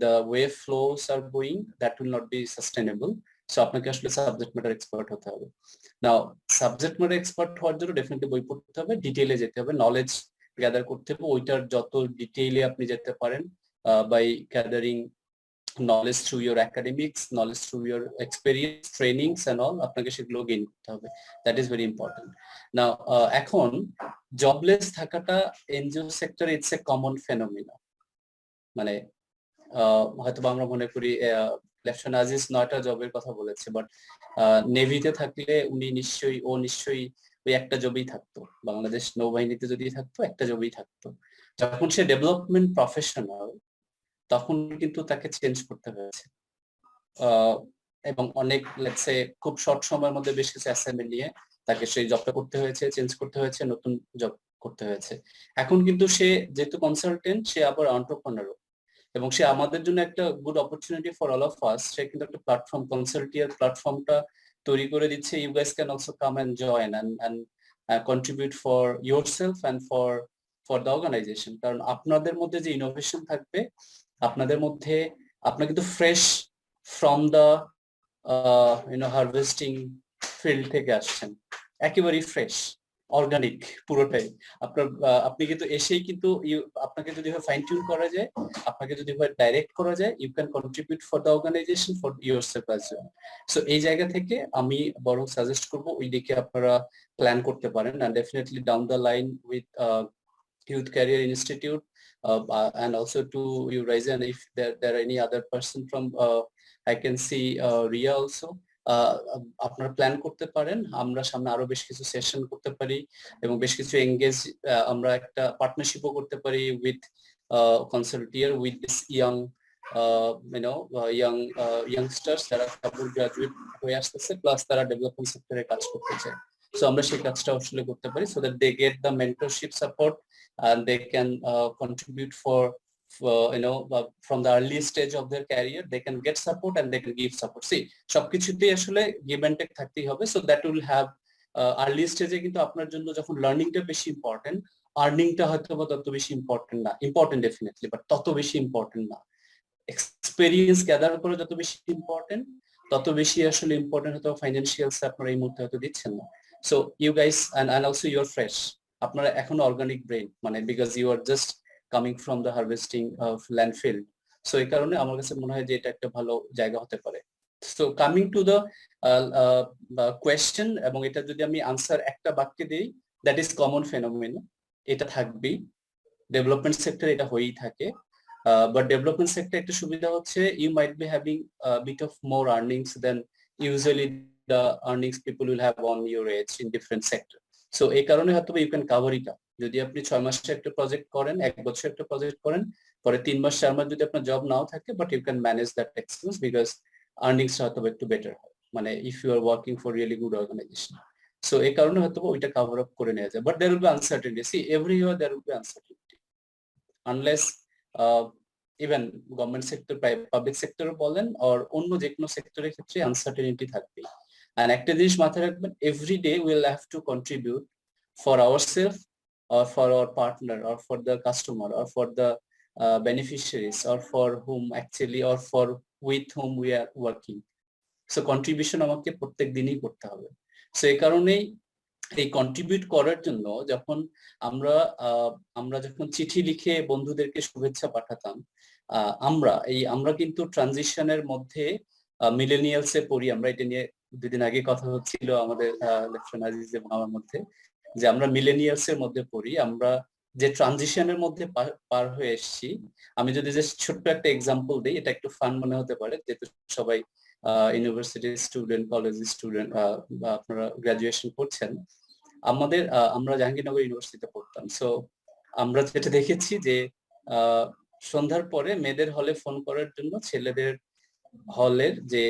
the way flows are going, that will not be sustainable. So আপনাকে আসলে সাবজেক্ট ম্যাটার এক্সপার্ট হতে হবে। নাও সাবজেক্ট ম্যাটার এক্সপার্ট হওয়ার জন্য ডেফিনেটলি বই পড়তে হবে, ডিটেইলে যেতে হবে, নলেজ গ্যাদার করতে হবে। ওইটার যত ডিটেইলে আপনি যেতে পারেন by gathering knowledge through your academics, knowledge through your experience, trainings and all, আপনাকে সেগুলো গেইন করতে হবে। That is very important. Now এখন জবলেস থাকাটা এনজিও সেক্টরে ইটস এ কমন ফেনোমেনা। মানে হয়তো আমরা মনে করি লেফটেন্যান্ট আজিজ 9টা জবের কথা বলেছে, বাট নেভিতে থাকলে ও নিশ্চয়ই ওই একটা জবেই থাকতো, বাংলাদেশ নৌবাহিনীতে যদি থাকতো একটা জবেই থাকতো। যখন সে ডেভেলপমেন্ট প্রফেশনাল তখন কিন্তু তাকে চেঞ্জ করতে হয়েছে, এবং অনেক লেটস সে খুব শর্ট সময়ের মধ্যে বেশ কিছু অ্যাসাইনমেন্ট নিয়ে তাকে সেই জবটা করতে হয়েছে, চেঞ্জ করতে হয়েছে, নতুন জব করতে হয়েছে। এখন কিন্তু সে যেহেতু কনসালটেন্ট, সে আবার এন্টারপ্রেনারও, এবং সে আমাদের জন্য একটা good opportunity for all of us. সে কিন্তু একটা প্ল্যাটফর্ম, কনসালটিয়ার প্ল্যাটফর্মটা তৈরি করে দিচ্ছে। You guys can also come and join and contribute for yourself and for the organisation. কারণ আপনাদের মধ্যে যে ইনোভেশন থাকবে, আপনাদের মধ্যে, আপনার কিন্তু fresh from the harvesting field থেকে আসছেন, একেবারেই ফ্রেশ, অর্গানিক পুরোটাই। আপনি কিন্তু এসেই কিন্তু আপনাকে যদি ফাইন টিউন করা যায়, আপনাকে যদি ডাইরেক্ট করা যায়, you can contribute for the organisation, for yourself as well. So এই জায়গা থেকে আমি বরং সাজেস্ট করবো ওই দিকে আপনারা প্ল্যান করতে পারেন, and definitely down the line with Youth Career Institute, and also to you, Ryzen, if there are any other person from I can see Ria also, আপনারা প্ল্যান করতে পারেন। আমরা সামনে আরো বেশ কিছু সেশন করতে পারি এবং বেশ কিছু এঙ্গেজ, আমরা একটা পার্টনারশিপও করতে পারি উইথ কনসালটিয়ার, উইথ দিস ইয়াং ইয়াংস্টার্স যারা কাপড় গ্রাজুয়েট হয়ে আসতেছে, প্লাস তারা ডেভেলপমেন্ট সেক্টরে কাজ করতে চায়। সো আমরা সেই কাজটা আসলে করতে পারি, so that they get the mentorship support and they can contribute for from the early stage of their career. They can get support and they can give support. See, সবকিছুতেই আসলে give and take থাকতেই হবে, so that will have early stage কিন্তু আপনার জন্য যখন লার্নিংটা বেশি important, আর্নিংটা হয়তো বা তত বেশি ইম্পর্টেন্ট না, ইম্পর্টেন্ট ডেফিনেটলি, বাট তত বেশি ইম্পর্টেন্ট না। এক্সপেরিয়েন্স গ্যাদার করে যত বেশি ইম্পর্টেন্ট, তত বেশি আসলে ইম্পর্টেন্ট হয়তো ফাইন্যান্সিয়ালস আপনারা এই মুহূর্তে হয়তো দিচ্ছেন না। So you guys and also you're fresh, আপনারা এখন অর্গানিক ব্রেইন, মানে because you are just coming from the harvesting landfill. So এই কারণে আমার কাছে মনে হয় যে এটা একটা ভালো জায়গা হতে পারে। So coming to the question, এবং এটা যদি আমি আনসার একটা বাক্যে দিই, দ্যাট ইজ কমন ফেনোমেনা। এটা থাকবেই, ডেভেলপমেন্ট সেক্টর এটা হয়েই থাকে। বাট ডেভেলপমেন্ট সেক্টর একটা সুবিধা হচ্ছে, you might be having bit of more earnings than usually the earnings people will have on your age in different sector. So এই কারণে হয়তো you can cover it up. যদি আপনি 6 মাসের একটা প্রজেক্ট করেন, 1 বছর একটা প্রজেক্ট করেন, পরে 3 মাস 4 মাস যদি আপনার জব নাও থাকে, but you can manage that expense because earnings হয়তো একটু বেটার হয়, মানে if you are working for really good organisation. So এই কারণে হয়তো ওইটা কাভার আপ করে নেওয়া যায়, but there will be uncertainty. See, every year there will be uncertainty, unless even government sector, public sector বলেন, আর অন্য যে কোনো সেক্টরের ক্ষেত্রে আনসার্টেনিটি থাকবে। আর একটা জিনিস মাথায় রাখবেন, every day will have to contribute for ourselves or for our partner or for the customer or for the beneficiaries or for whom actually or for with whom we are working. So contribution আমাকে প্রত্যেক দিনই করতে হবে। So এই কারণেই এই contribute করার জন্য যখন আমরা যখন চিঠি লিখে বন্ধুদেরকে শুভেচ্ছা পাঠাতাম, আমরা কিন্তু ট্রানজিশনের মধ্যে মিলেনিয়ালসে পড়ি। আমরা এটা নিয়ে 2 দিন আগে কথা হচ্ছিল আমাদের লেফটেন্যান্ট আজিজ এবং আমার মধ্যে, যে আমরা মিলেনিয়ালস এর মধ্যে পড়ি, আমরা যে ট্রানজিশনের মধ্যে পার হয়ে এসেছি। আমি যদি জাস্ট ছোট্ট একটা এক্সাম্পল দিই, এটা একটু ফান মনে হতে পারে, যেহেতু সবাই ইউনিভার্সিটি স্টুডেন্ট, কলেজ স্টুডেন্ট, বা আপনারা গ্রাজুয়েশন করছেন। আমরা জাহাঙ্গীরনগর ইউনিভার্সিটিতে পড়তাম। সো আমরা যেটা দেখেছি যে সন্ধ্যার পরে মেয়েদের হলে ফোন করার জন্য ছেলেদের হলের যে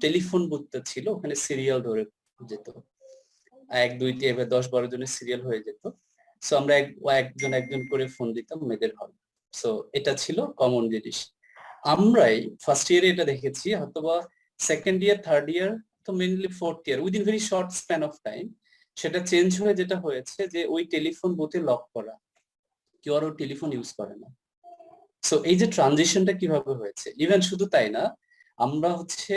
টেলিফোন বুথটা ছিল, ওখানে সিরিয়াল ধরে যেত, 1 2 3 এভাবে 10-12 জনের সিরিয়াল হয়ে যেত। সো আমরা একজন করে ফোন দিতাম মেয়েদের হল। সো এটা ছিল কমন জিনিস। আমরাই ফার্স্ট ইয়ারে এটা দেখেছি, হয়তোবা সেকেন্ড ইয়ার, থার্ড ইয়ার, তো mainly fourth year, within very short span of time সেটা চেঞ্জ হয়ে যেটা হয়েছে যে ওই টেলিফোন বুথে লক করা, কেউ আর ওই টেলিফোন ইউজ করে না। সো এই যে ট্রানজিশনটা কিভাবে হয়েছে, ইভেন শুধু তাই না, আমরা হচ্ছে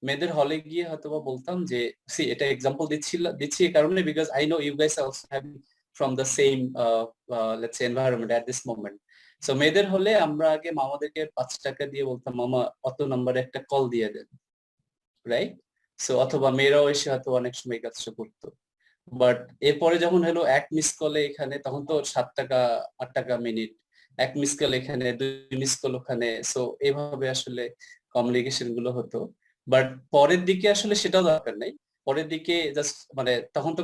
মেয়েদের হলে গিয়ে হয়তোবা বলতাম যে, সি, এটা এক্সাম্পল দিচ্ছি এই কারণে because I know you guys also have from the same let's say environment at this moment. So মেয়েদের হলে আমরা আগে মামাদেরকে 5 টাকা দিয়ে বলতাম, মামা অত নাম্বারে একটা কল দিয়ে দেন, রাইট? সো অথবা মেয়েরাও এসে হয়তো অনেক সময় কাজটা করতো। বাট এরপরে যখন হলো 1 মিস কলে এখানে, তখন তো 7 টাকা 8 টাকা মিনিট, 1 মিস কল এখানে, 2 মিস কল ওখানে। সো এইভাবে আসলে কমিউনিকেশন গুলো হতো। বাট পরের দিকে আসলে সেটাও দরকার নাই, পরের দিকে জাস্ট মানে তখন তো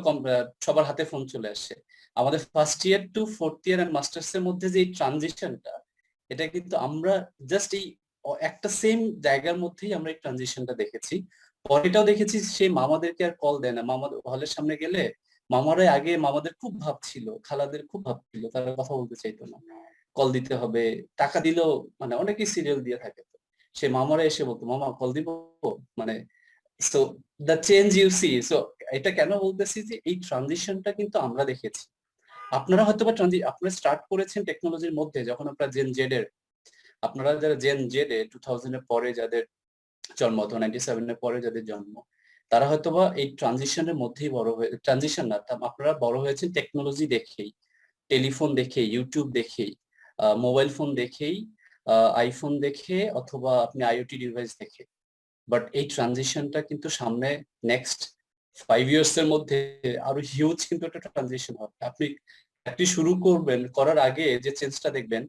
সবার হাতে ফোন চলে আসে। আমাদের first year to fourth year and masters এর মধ্যে যে ট্রানজিশনটা, এটা কিন্তু আমরা জাস্ট এই একটা সেম জায়গার মধ্যেই আমরা এই ট্রানজিশনটা দেখেছি। পরেটাও দেখেছি, সেই মামাদেরকে আর কল দেয় না। মামাদের হলের সামনে গেলে মামাদের খুব ভাব ছিল, খালাদের খুব ভাব ছিল, তারা কথা বলতে চাইতো না। কল দিতে হবে, টাকা দিলেও মানে অনেকেই সিরিয়াল দিয়ে থাকে, সে মামারা এসে বলতো মামা কল দিব, মানে so the change you see. So এটা কেন বলতেছি যে এই ট্রানজিশনটা কিন্তু আমরা দেখেছি। আপনারা হয়তো বা আপনারা স্টার্ট করেছেন টেকনোলজির মধ্যে যখন আপনারা জেন জেড এর, আপনারা যারা জেন জেড এ 2000 এর পরে যাদের জন্ম অথবা 97 এর পরে যাদের জন্ম, তারা হয়তোবা এই ট্রানজিশনের মধ্যেই বড় হয়ে, ট্রানজিশন না, আপনারা বড় হয়েছেন টেকনোলজি দেখেই, টেলিফোন দেখেই, ইউটিউব দেখেই, মোবাইল ফোন দেখেই, আইফোন দেখে, অথবা আপনি আইওটি ডিভাইস দেখে। বাট এই ট্রানজিশনটা কিন্তু সামনে নেক্সট 5 ইয়ার্স এর মধ্যে আরো হিউজ কিন্তু একটা ট্রানজিশন হবে। আপনি একটি শুরু করবেন, করার আগে যে চেঞ্জটা দেখবেন,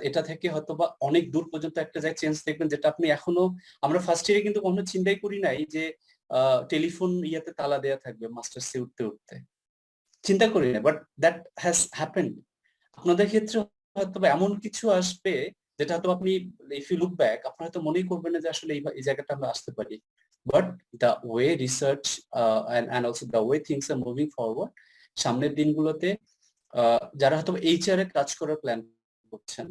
এটা থেকে হয়তোবা অনেক দূর পর্যন্ত একটা যায় চেঞ্জ দেখবেন, যেটা আপনি এখনো, আমরা ফার্স্ট ইয়ারে কিন্তু কখনো চিন্তাই করি নাই যে টেলিফোন ইয়াতে তালা দেয়া থাকবে মাস্টার্সে উঠতে উঠতে, চিন্তা করি না, বাট দ্যাট হ্যাজ হ্যাপেন্ড। আপনাদের ক্ষেত্রে হয়তো এমন কিছু আসবে যেটা হয়তো আপনি ইফ ইউ লুক ব্যাক আপনার হয়তো মনেই করবেন না যে আসলে এই জায়গাটা আমরা আসতে পারি। But the way research and also the way things are moving forward, সামনের দিনগুলোতে যারা হয়তো এইচআর এ কাজ করার প্ল্যান করছেন,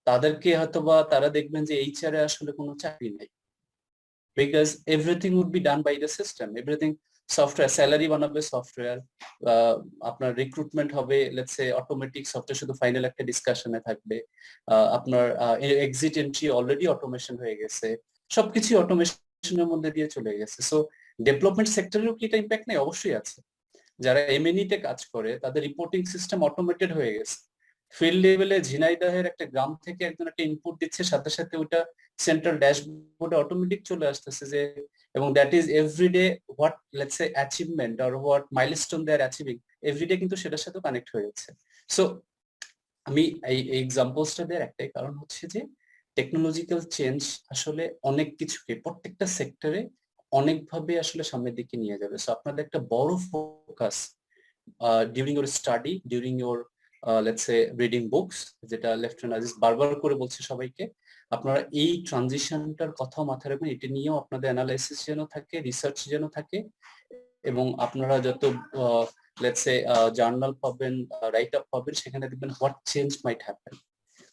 তাদেরকে হয়তোবা তারা দেখবেন যে এইচআর এ আসলে কোনো চাকরি নেই, because everything would be done by the system, everything software, salary বানাবে সফটওয়্যার, আপনার রিক্রুটমেন্ট হবে লেটস সে অটোমেটিক সফটওয়্যার, শুধু ফাইনাল একটা ডিসকাশনে থাকবে, আপনার এক্সিট এন্ট্রি অলরেডি অটোমেশন হয়ে গেছে, সবকিছু অটোমেশনের মধ্যে দিয়ে চলে গেছে। সো ডেভেলপমেন্ট সেক্টরেও কি এটা ইম্প্যাক্ট নেই? অবশ্যই আছে। যারা এমএনই তে কাজ করে তাদের রিপোর্টিং সিস্টেম অটোমেটেড হয়ে গেছে, ফিল্ড লেভেলে ঝিনাইদহের একটা গ্রাম থেকে একজন একটা ইনপুট দিচ্ছে, সাথে সাথে ওটা সেন্ট্রাল ড্যাশবোর্ডে অটোমেটিক চলে আসতেছে যে, এবং that is everyday what let's say achievement or what milestone they are achieving, everyday কিন্তু সেটার সাথে কানেক্ট হয়ে যাচ্ছে। সো আমি এই এক্সাম্পলসটা দেওয়ার একটাই কারণ হচ্ছে যে টেকনোলজিক্যাল চেঞ্জ আসলে অনেক কিছুকে প্রত্যেকটা সেক্টরে অনেকভাবে আসলে সামনের দিকে নিয়ে যাবে। সো আপনাদের একটা বড় focus during your study, during your let's say reading books, যেটা লেফটেন্যান্ট আজিজ বারবার করে বলছে সবাইকে, আপনারা এই ট্রানজিশনটার কথাও মাথায় রাখবেন, এটা নিয়েও আপনাদের অ্যানালাইসিস যেন থাকে, রিসার্চ যেন থাকে, এবং আপনারা যত লেটস সে জার্নাল পাবেন, রাইট আপ পাবেন, সেখানে দেখবেন হোয়াট চেঞ্জ মাইট হ্যাপেন।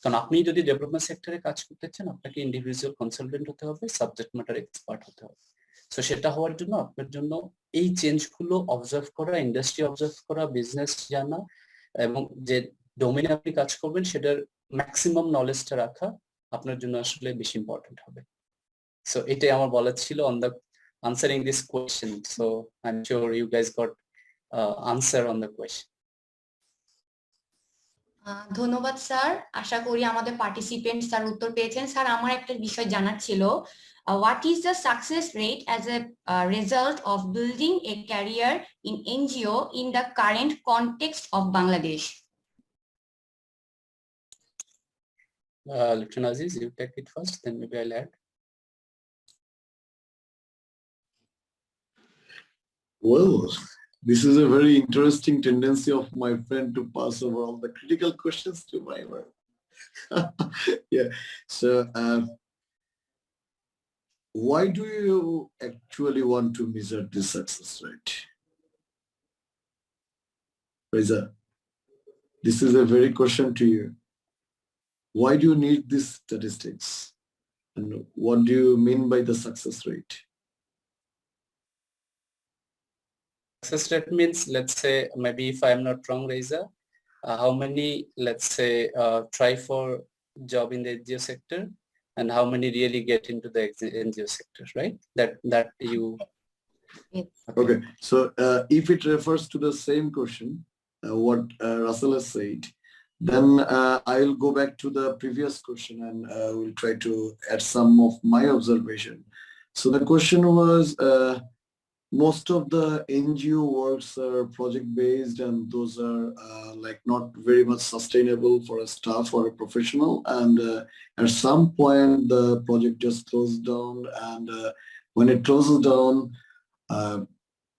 কারণ আপনি যদি ডেভেলপমেন্ট সেক্টরে কাজ করতে চান, আপনাকে ইন্ডিভিজুয়াল কনসালটেন্ট হতে হবে, সাবজেক্ট ম্যাটার এক্সপার্ট হতে হবে। তো সেটা হওয়ার জন্য আপনার জন্য এই চেঞ্জগুলো অবজার্ভ করা, ইন্ডাস্ট্রি অবজার্ভ করা, বিজনেস জানা, এবং যে ডোমেনে আপনি কাজ করবেন সেটার ম্যাক্সিমাম নলেজটা রাখা আপনার জন্য আসলে বেশি ইম্পর্টেন্ট হবে। সো এটাই আমার বলার ছিল on the answering this question. So I'm sure you guys got answer on the question. ধন্যবাদ স্যার, আশা করি আমাদের পার্টিসিপেন্ট স্যার উত্তর পেয়েছেন। স্যার আমার একটা বিষয় জানার ছিল, what is the success rate as a result of building a career in NGO in the current context of Bangladesh? Lieutenant Aziz, you take it first, then maybe I'll add. Well, this is a very interesting tendency of my friend to pass over all the critical questions to my work. Yeah. So, why do you actually want to measure this success rate? Reza, this is a very question to you. Why do you need these statistics? And what do you mean by the success rate? Success rate means, let's say, maybe if I'm not wrong, Reza, how many, let's say, try for job in the NGO sector, and how many really get into the NGO sector, right? That you. Yes. Okay. So if it refers to the same question, what Russell has said, then I'll go back to the previous question and we'll try to add some of my observation. So the question was, most of the NGO works are project-based, and those are like not very much sustainable for a staff or a professional. And at some point, the project just closes down, and when it closes down,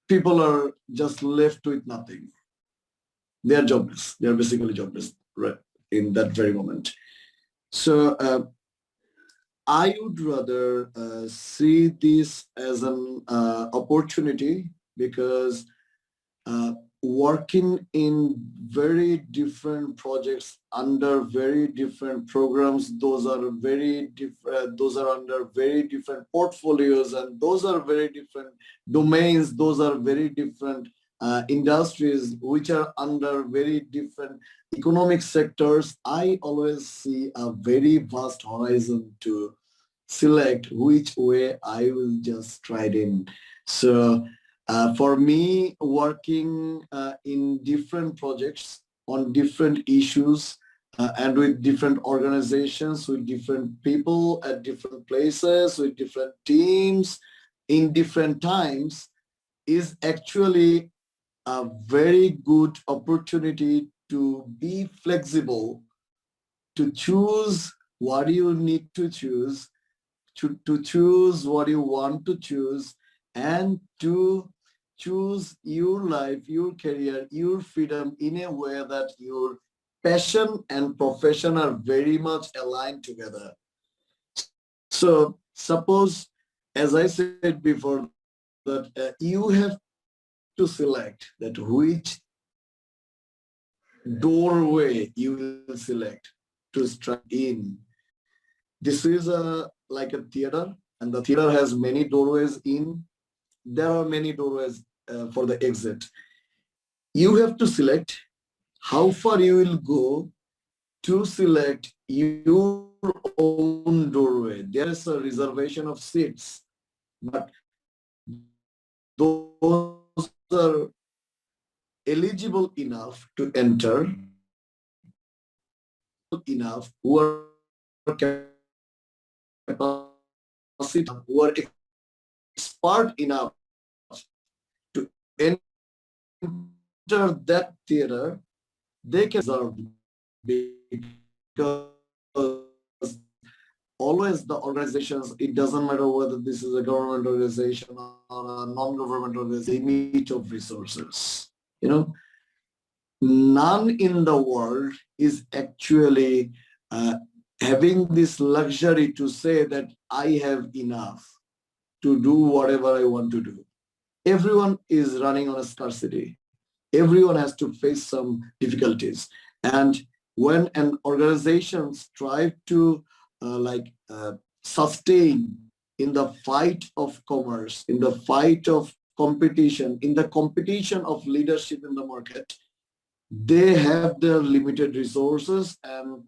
people are just left with nothing. They are jobless. They are basically jobless, right, in that very moment. So I would rather see this as an opportunity, because working in very different projects under very different programs. Those are very different, those are under very different portfolios, and those are very different domains. Those are very different industries which are under very different economic sectors. I always see a very vast horizon to select which way I will just try it in. So for me, working in different projects on different issues and with different organizations, with different people at different places, with different teams in different times is actually a very good opportunity to be flexible, to choose what you need to choose, to choose what you want to choose, and to choose your life, your career, your freedom in a way that your passion and profession are very much aligned together. So suppose, as I said before, that you have to select that which doorway you will select to strike in. This is like a theater, and the theater has many doorways in. There are many doorways for the exit. You have to select how far you will go to select your own doorway. There is a reservation of seats, but those are eligible enough to enter, enough who are capacity, who are expert enough to enter that theater. They can serve, because always the organizations, it doesn't matter whether this is a government organization or a non-government organization, limit of resources. You know, none in the world is actually having this luxury to say that I have enough to do whatever I want to do. Everyone is running on a scarcity. Everyone has to face some difficulties. And when an organization strive to sustain in the fight of commerce, in the fight of competition, in the competition of leadership in the market, they have their limited resources, and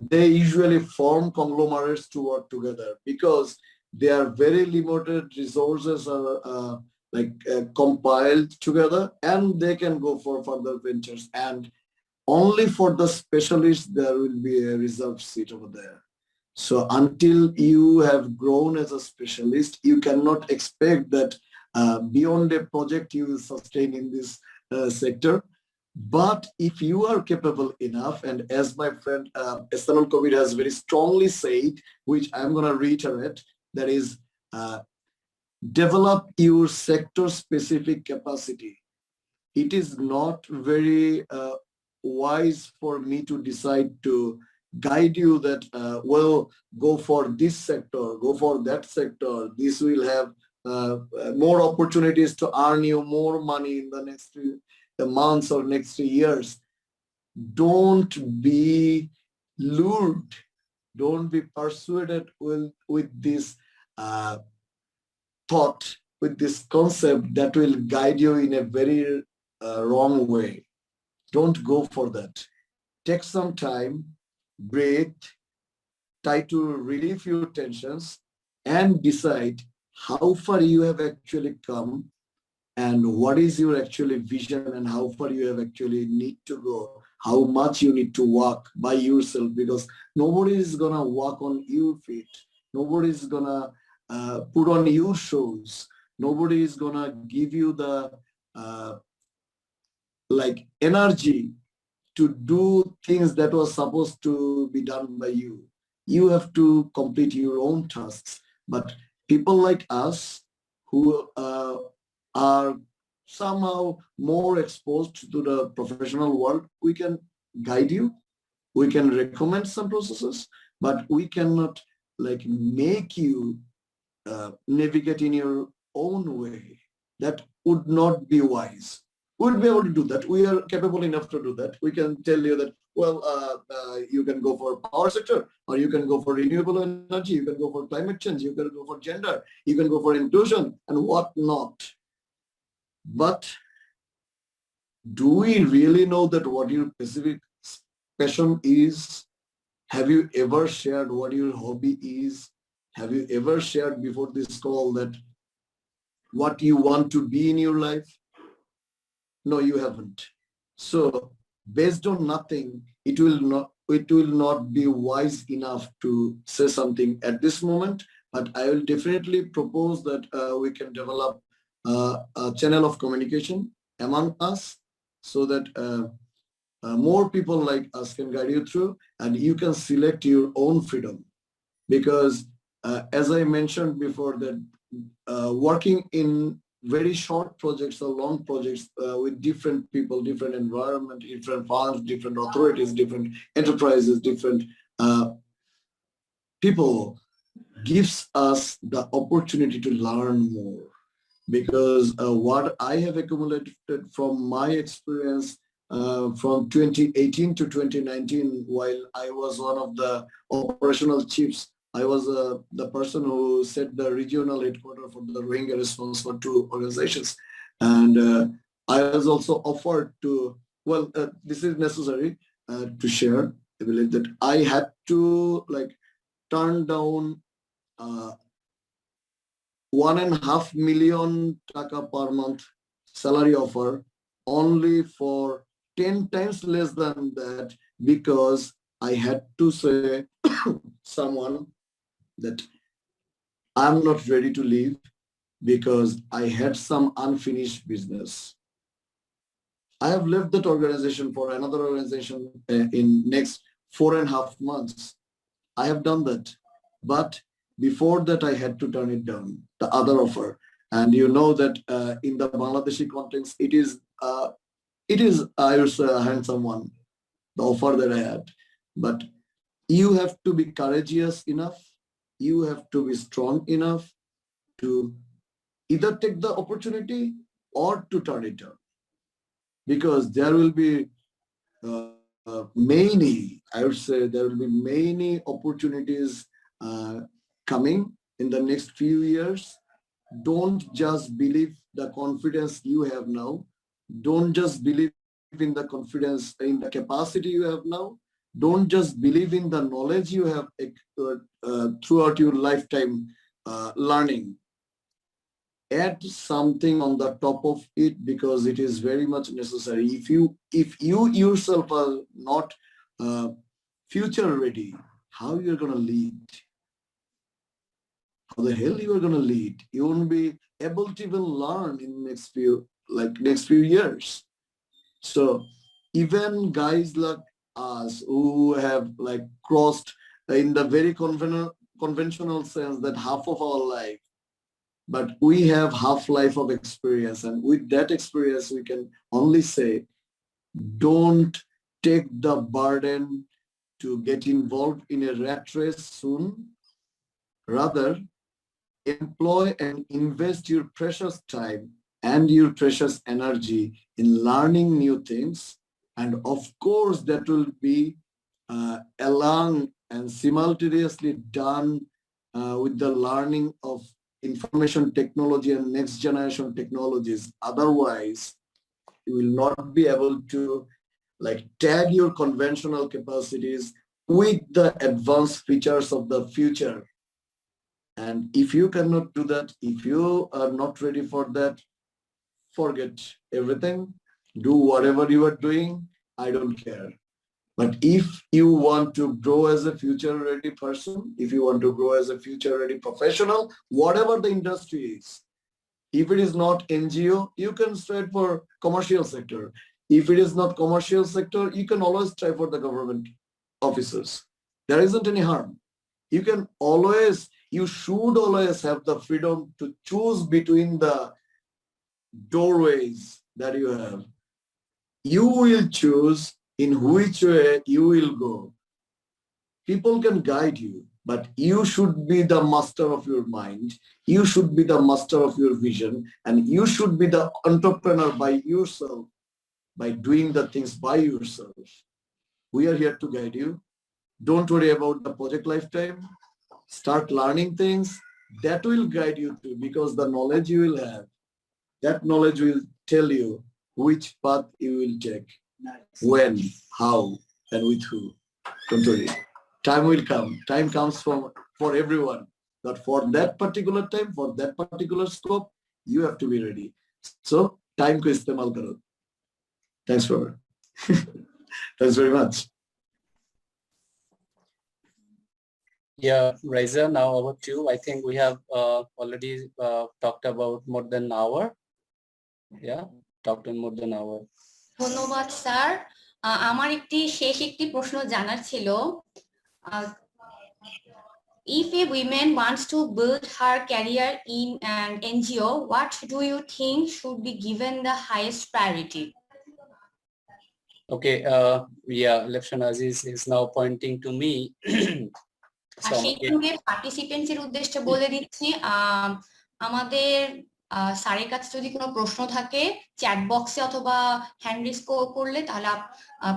they usually form conglomerates to work together because their very limited resources are compiled together, and they can go for further ventures. And only for the specialists there will be a reserved seat over there. So until you have grown as a specialist, you cannot expect that beyond a project you will sustain in this sector. But if you are capable enough, and as my friend Estanol Covid has very strongly said, which I'm going to reiterate, that is develop your sector specific capacity. It is not very wise for me to decide to guide you that, well, go for this sector, go for that sector. This will have more opportunities to earn you more money in the next 3 months or next 3 years. Don't be lured. Don't be persuaded with this thought, with this concept that will guide you in a very wrong way. Don't go for that. Take some time, breathe, try to relieve your tensions, and decide how far you have actually come and what is your actually vision and how far you have actually need to go, how much you need to walk by yourself, because nobody is gonna walk on your feet. Nobody is gonna put on your shoes. Nobody is gonna give you the energy to do things that was supposed to be done by you. You have to complete your own tasks. But people like us who are somehow more exposed to the professional world, we can guide you, we can recommend some processes, but we cannot make you navigate in your own way. That would not be wise. we'll be able to do that. We are capable enough to do that. We can tell you that, well, you can go for power sector, or you can go for renewable energy, you can go for climate change, you can go for gender, you can go for inclusion and what not. But do we really know that what your specific passion is? Have you ever shared what your hobby is? Have you ever shared before this call that what you want to be in your life? No, you haven't. So based on nothing, it will not be wise enough to say something at this moment, but I will definitely propose that we can develop a channel of communication among us so that more people like us can guide you through, and you can select your own freedom. Because as I mentioned before, that working in very short projects or long projects with different people, different environment, different funds, different authorities, different enterprises, different people gives us the opportunity to learn more. Because what I have accumulated from my experience from 2018 to 2019, while I was one of the operational chiefs, I was the person who set the regional headquarters for the Rohingya response for 2 organizations. And I was also offered to, well, this is necessary to share. I believe that I had to turn down 1.5 million taka per month salary offer only for 10 times less than that, because I had to say someone that I'm not ready to leave because I had some unfinished business. I have left that organization for another organization in next 4.5 months. I have done that, but before that I had to turn it down, the other offer. And you know that in the Bangladeshi Contents, it is I was a handsome one, the offer that I had. But you have to be courageous enough, you have to be strong enough to either take the opportunity or to turn it down. Because there will be many, I would say there will be many opportunities coming in the next few years. Don't just believe the confidence you have now. Don't just believe in the confidence, in the capacity you have now. Don't just believe in the knowledge you have throughout your lifetime learning. Add something on the top of it, because it is very much necessary. If you yourself are not future ready, how you're going to lead? How the hell you are going to lead? You won't be able to even learn in the next few years. So even guys like us who have crossed in the very conventional sense that half of our life, but we have half life of experience, and with that experience we can only say, don't take the burden to get involved in a rat race soon. Rather, employ and invest your precious time and your precious energy in learning new things. And of course, that will be along and simultaneously done with the learning of information technology and next generation technologies. Otherwise, you will not be able to tag your conventional capacities with the advanced features of the future. And if you cannot do that, if you are not ready for that, forget everything. Do whatever you are doing. I don't care. But if you want to grow as a future-ready person, if you want to grow as a future-ready professional, whatever the industry is, if it is not NGO, you can strive for commercial sector. If it is not commercial sector, you can always try for the government officers. There isn't any harm. You should always have the freedom to choose between the doorways that you have. You will choose in which way you will go. People can guide you. but you should be the master of your mind. You should be the master of your vision, and you should be the entrepreneur by yourself, by doing the things by yourself. We are here to guide you. Don't worry about the project lifetime. Start learning things that will guide you to, because the knowledge you will have, that knowledge will tell you which path you will take, when, how, and with who. Don't worry. Time will come. Time comes for everyone. But for that particular time, for that particular scope, you have to be ready. So, time ko istemal karo. Thanks for thanks very much. Yeah, Raisa, now over to you. I think we have already talked about more than an hour. Yeah, talked on more than an hour. ধন্যবাদ sir. আমার শেষ একটি প্রশ্ন জানার ছিল, if a woman wants to build her career in an NGO, what do you think should be given the highest priority? Okay, yeah, Lieutenant Aziz is now pointing to me. সেই সঙ্গে participants এর উদ্দেশ্যে বলে দিচ্ছি, আমাদের স্যারের কাছে যদি কোনো প্রশ্ন থাকে চ্যাট বক্সে অথবা হ্যান্ড রেজ করলে তাহলে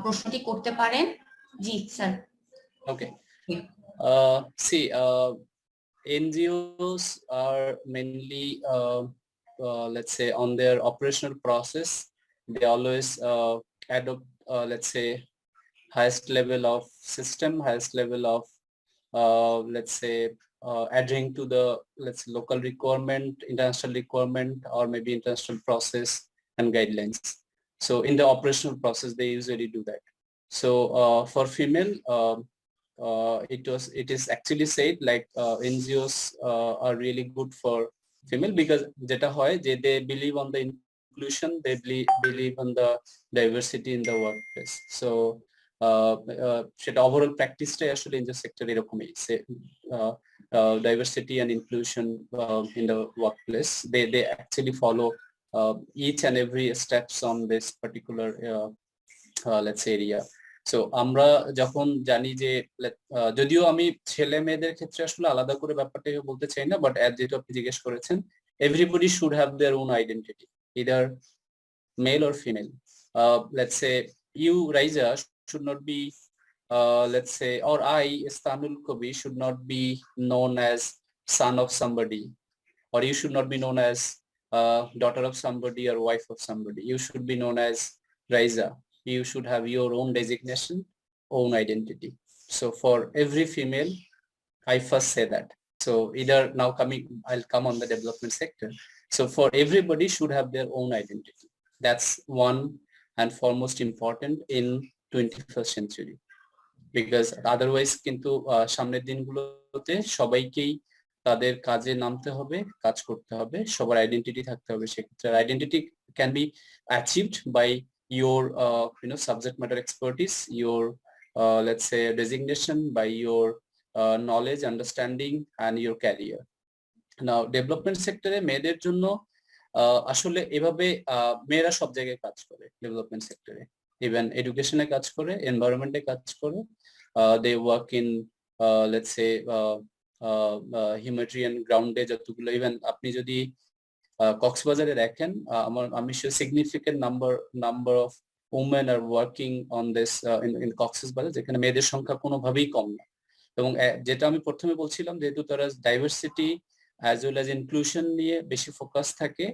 প্রশ্নটি করতে পারেন। জি sir. Okay. See, NGOs are mainly, let's say, on their operational process. They always adopt, let's say, highest level of system, highest level of, let's say, adhering to the, let's say, local requirement, international requirement, or maybe international process and guidelines. So in the operational process, they usually do that. So for female, it is actually said like NGOs are really good for female, because jeta hoy je they believe on the inclusion, they believe on the diversity in the workplace. So সেটা overall প্র্যাকটিসটাই আসলে in the sector এরকমই, diversity and inclusion in the workplace. They actually follow each and every steps on this particular let's say area. So আমরা যখন জানি যে, যদিও আমি ছেলে মেয়েদের ক্ষেত্রে আসলে আলাদা করে ব্যাপারটা বলতে চাই না, বাট যেহেতু আপনি জিজ্ঞেস করেছেন, everybody should have their own identity, either male or female. Let's say you Raiza should not be, let's say, or I, Istanul Kobi, should not be known as son of somebody, or you should not be known as daughter of somebody or wife of somebody. You should be known as Raisa. You should have your own designation, own identity. So for every female, I first say that. So either now I'll come on the development sector. So for everybody should have their own identity. That's one and foremost important in 21st century, because otherwise কিন্তু সামনের দিনগুলোতে সবাইকেই তাদের কাজে নামতে হবে, কাজ করতে হবে, সবার আইডেন্টিটি থাকতে হবে। সেক্ষেত্রে identity can be achieved by your subject matter expertise, your let's say designation, by your knowledge, understanding, and your career. Now development sector এ মেয়েদের জন্য আসলে এভাবে মেয়েরা সব জায়গায় কাজ করে, ডেভেলপমেন্ট সেক্টরে, ইভেন এডুকেশনে কাজ করে, এনভায়রনমেন্টে কাজ করে, they work in let's say humanitarian গ্রাউন্ডে যতগুলো, ইভেন আপনি যদি কক্সবাজারে দেখেন, আমি sure significant number of women are working on this in কক্সবাজার, যেখানে মেয়েদের সংখ্যা কোনোভাবেই কম না। এবং যেটা আমি প্রথমে বলছিলাম, যেহেতু তারা diversity as well as inclusion নিয়ে বেশি ফোকাস থাকে,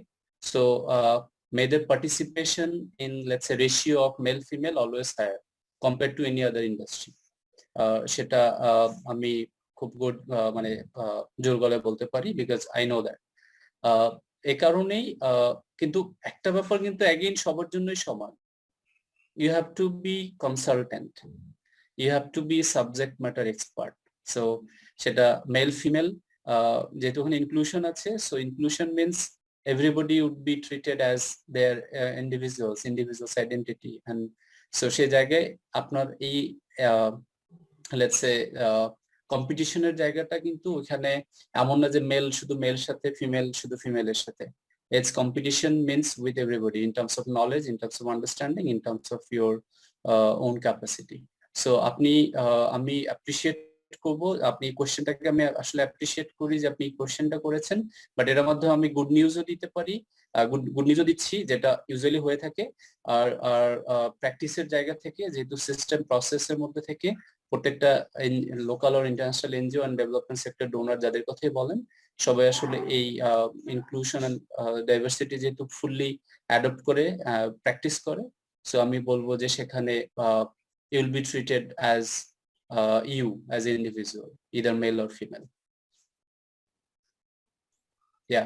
সো মেয়েদের participation in let's say ratio of male female always higher compare to any other industry. সেটা আমি খুব গুড মানে জোর গলায় বলতে পারি, বিকজ আই নো দ্যাট। এ কারণেই কিন্তু একটা ব্যাপার কিন্তু অ্যাগেইন সবার জন্যই সমান, you have to be consultant, you have to be subject matter expert. So সেটা মেল ফিমেল, যেহেতু ওখানে ইনক্লুশন আছে, so inclusion means everybody would be treated as their individuals identity, and so সেই জায়গায় আপনার এই লেটস সে কম্পিটিশনের জায়গাটা কিন্তু ওখানে এমন না যে মেল শুধু মেল সাথে, ফিমেল শুধু ফিমেলের সাথে। It's competition means with everybody in terms of knowledge, in terms of understanding, in terms of your own capacity. So আমি appreciate করব। আপনি কোশ্চেনটাকে আমি আসলে অ্যাপ্রিশিয়েট করি যে আপনি কোশ্চেনটা করেছেন, বাট এর মধ্যে আমি গুড নিউজও দিতে পারি, গুড নিউজও দিচ্ছি, যেটা ইউজুয়ালি হয়ে থাকে। আর আর প্র্যাকটিসের জায়গা থেকে, যেহেতু সিস্টেম প্রসেসের মধ্যে থেকে প্রত্যেকটা লোকাল আর international NGO and development sector donor যাদের কথাই বলেন, সবাই আসলে এই ইনক্লুশন অ্যান্ড ডাইভার্সিটি যেহেতু ফুললি অ্যাডপ্ট করে প্র্যাকটিস করে, সো আমি বলবো যে সেখানে you will be treated as you as an individual, either male or female. Yeah,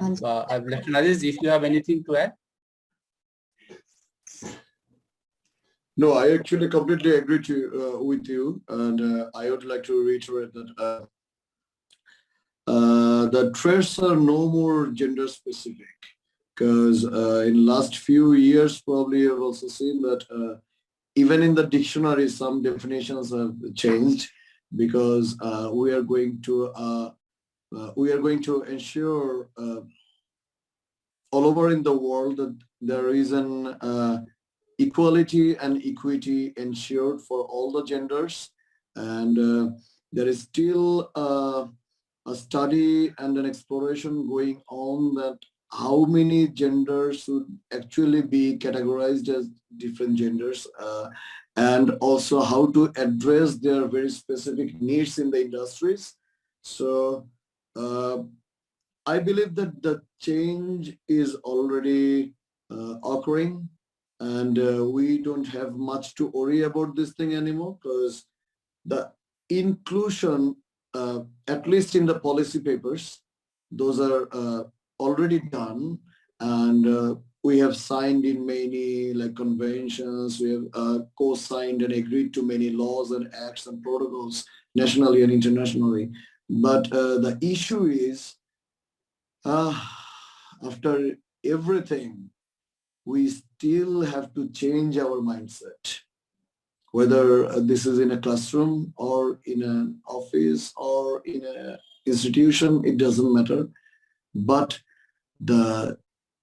I've left Aziz, if you have anything to add. No, I actually completely agree with you, and I would like to reiterate that the traits are no more gender specific, because in last few years probably you've also seen that even in the dictionary some definitions have changed, because we are going to ensure all over in the world that there is an equality and equity ensured for all the genders, and there is still a study and an exploration going on that how many genders should actually be categorized as different genders, and also how to address their very specific needs in the industries. So I believe that the change is already occurring, and we don't have much to worry about this thing anymore, because the inclusion, at least in the policy papers, those are already done, and we have signed in many like conventions, we have co-signed and agreed to many laws and acts and protocols nationally and internationally. But the issue is, after everything, we still have to change our mindset. Whether this is in a classroom or in an office or in an institution, it doesn't matter. But the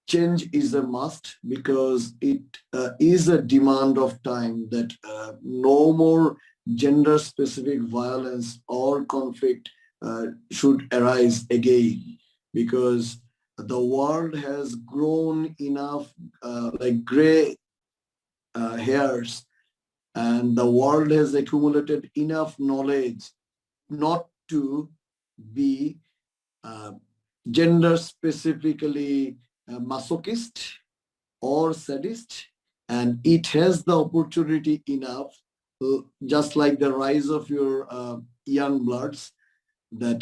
change is a must, because it is a demand of time that no more gender-specific violence or conflict should arise again, because the world has grown enough like gray hairs, and the world has accumulated enough knowledge not to be gender specifically masochist or sadist, and it has the opportunity enough, just like the rise of your young bloods, that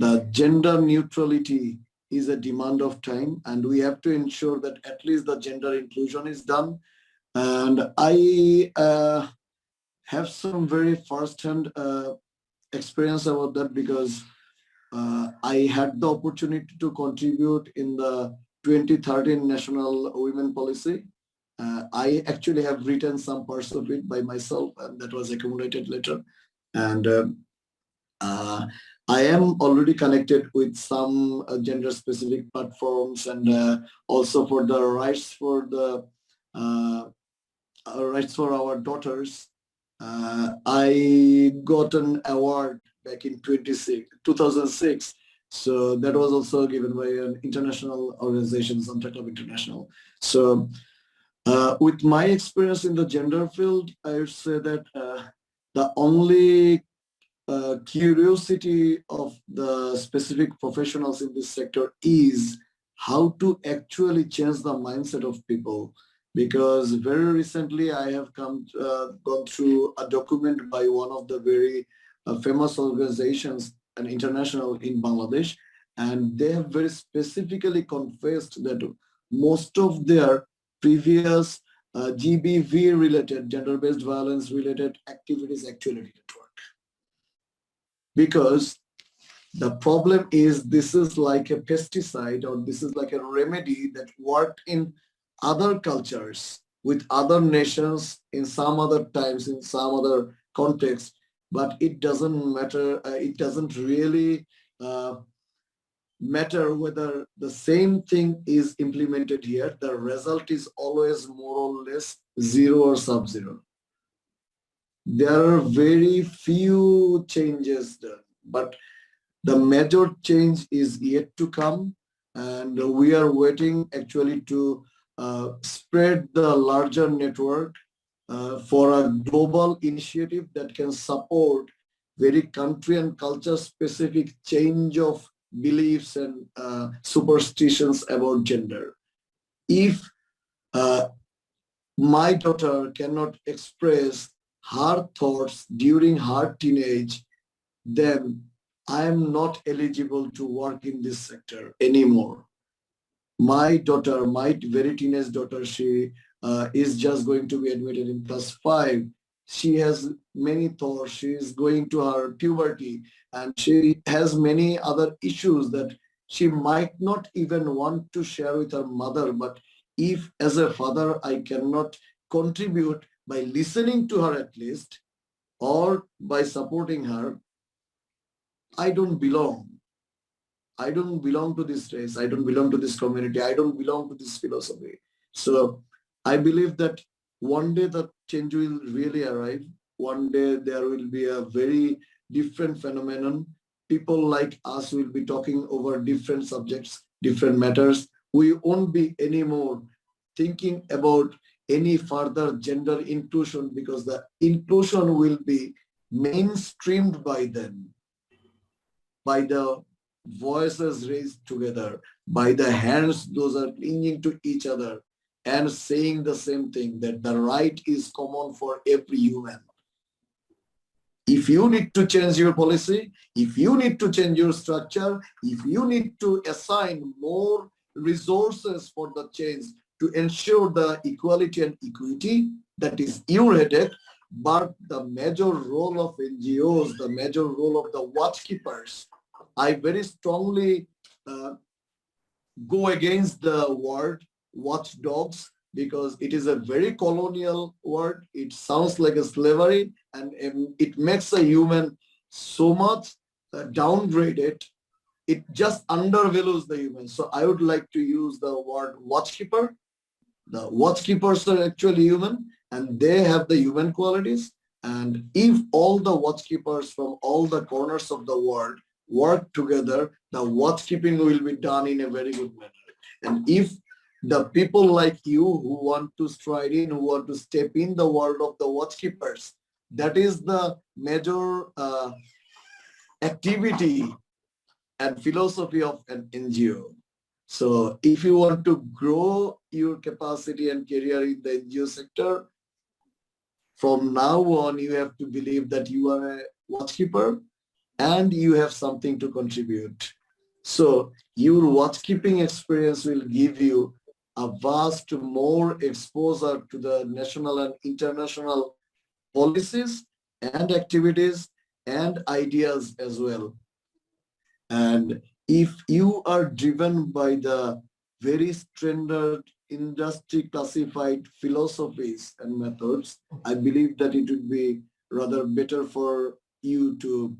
the gender neutrality is a demand of time, and we have to ensure that at least the gender inclusion is done. And I have some very first-hand experience about that, because I had the opportunity to contribute in the 2013 National Women Policy. I actually have written some parts of it by myself, and that was accumulated later. And I am already connected with some gender-specific platforms, and also for the rights for our daughters. I got an award back in 2006. So that was also given by an international organization, Untitled International. So with my experience in the gender field, I would say that the only curiosity of the specific professionals in this sector is how to actually change the mindset of people. Because very recently I have gone through a document by one of the very famous organizations and international in Bangladesh, and they have very specifically confessed that most of their previous GBV related, gender-based violence related activities actually didn't work. Because the problem is, this is like a pesticide, or this is like a remedy that worked in other cultures with other nations in some other times, in some other context, but it doesn't matter. It doesn't really matter whether the same thing is implemented here. The result is always more or less zero or sub-zero. there are very few changes done, but the major change is yet to come, and we are waiting actually to spread the larger network for a global initiative that can support very country and culture specific change of beliefs and superstitions about gender. If my daughter cannot express her thoughts during her teenage, then I am not eligible to work in this sector anymore. My daughter, my very teenage daughter, she is just going to be admitted in +5. She has many thoughts. She is going to her puberty, and she has many other issues that she might not even want to share with her mother. But if as a father, I cannot contribute by listening to her at least, or by supporting her, I don't belong. I don't belong to this race. I don't belong to this community. I don't belong to this philosophy. So I believe that one day the change will really arrive. One day there will be a very different phenomenon. People like us will be talking over different subjects, different matters. We won't be anymore thinking about any further gender inclusion, because the inclusion will be mainstreamed by them, by the voices raised together, by the hands those are clinging to each other and saying the same thing, that the right is common for every human. If you need to change your policy, if you need to change your structure, if you need to assign more resources for the change to ensure the equality and equity, that is your headache. But the major role of NGOs, the major role of the watchkeepers, I very strongly go against the word watchdogs, because it is a very colonial word. It sounds like a slavery, and it makes a human so much downgraded. It just undervalues the human. So I would like to use the word watchkeeper. The watchkeepers are actually human, and they have the human qualities. And if all the watchkeepers from all the corners of the world work together, the watchkeeping will be done in a very good manner. And if the people like you who want to stride in, who want to step in the world of the watchkeepers, that is the major activity and philosophy of an NGO. So if you want to grow your capacity and career in the NGO sector, from now on, you have to believe that you are a watchkeeper and you have something to contribute. So your watchkeeping experience will give you a vast more exposure to the national and international policies and activities and ideas as well. And if you are driven by the very standard industry classified philosophies and methods, I believe that it would be rather better for you to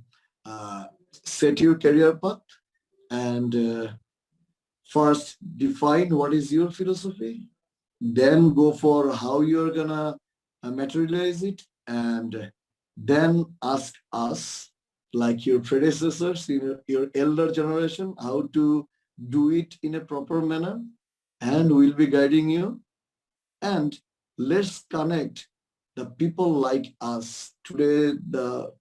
set your career path and first define what is your philosophy, then go for how you're gonna materialize it, and then ask us, like your predecessors, your elder generation, how to do it in a proper manner, and we'll be guiding you. And let's connect the people like us today, the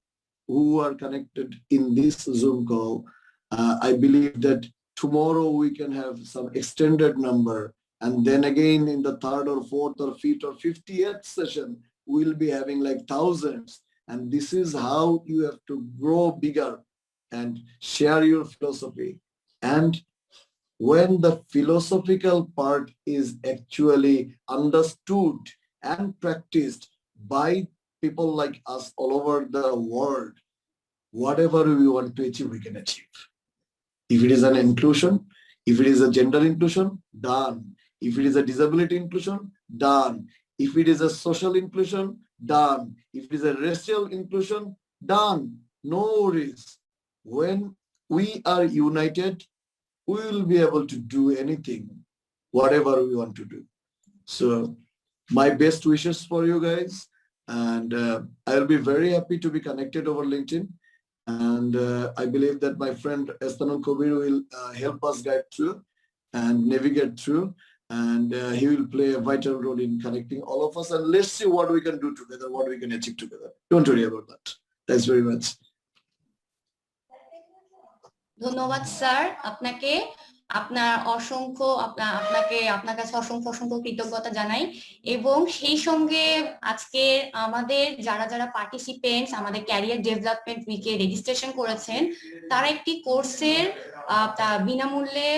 who are connected in this Zoom call. I believe that tomorrow we can have some extended number, and then again in the third or fourth or fifth or 50th session, we'll be having like thousands. And this is how you have to grow bigger and share your philosophy. And when the philosophical part is actually understood and practiced by people like us all over the world, whatever we want to achieve, we can achieve. If it is an inclusion, if it is a gender inclusion, done. If it is a disability inclusion, done. If it is a social inclusion, done. If it is a racial inclusion, done. No worries. When we are united, we will be able to do anything, whatever we want to do. So my best wishes for you guys. And I'll be very happy to be connected over LinkedIn. And I believe that my friend Estanul Kobir will help us guide through and navigate through. And he will play a vital role in connecting all of us. And let's see what we can do together, what we can achieve together. Don't worry about that. Thanks very much. ধন্যবাদ sir আপনাকে, আপনার অসংখ্য আপনার কাছে অসংখ্য কৃতজ্ঞতা জানাই। এবং সেই সঙ্গে আজকে আমাদের যারা পার্টিসিপেন্টস আমাদের ক্যারিয়ার ডেভেলপমেন্ট উইকে রেজিস্ট্রেশন করেছেন, তারা একটি কোর্সের বিনামূল্যে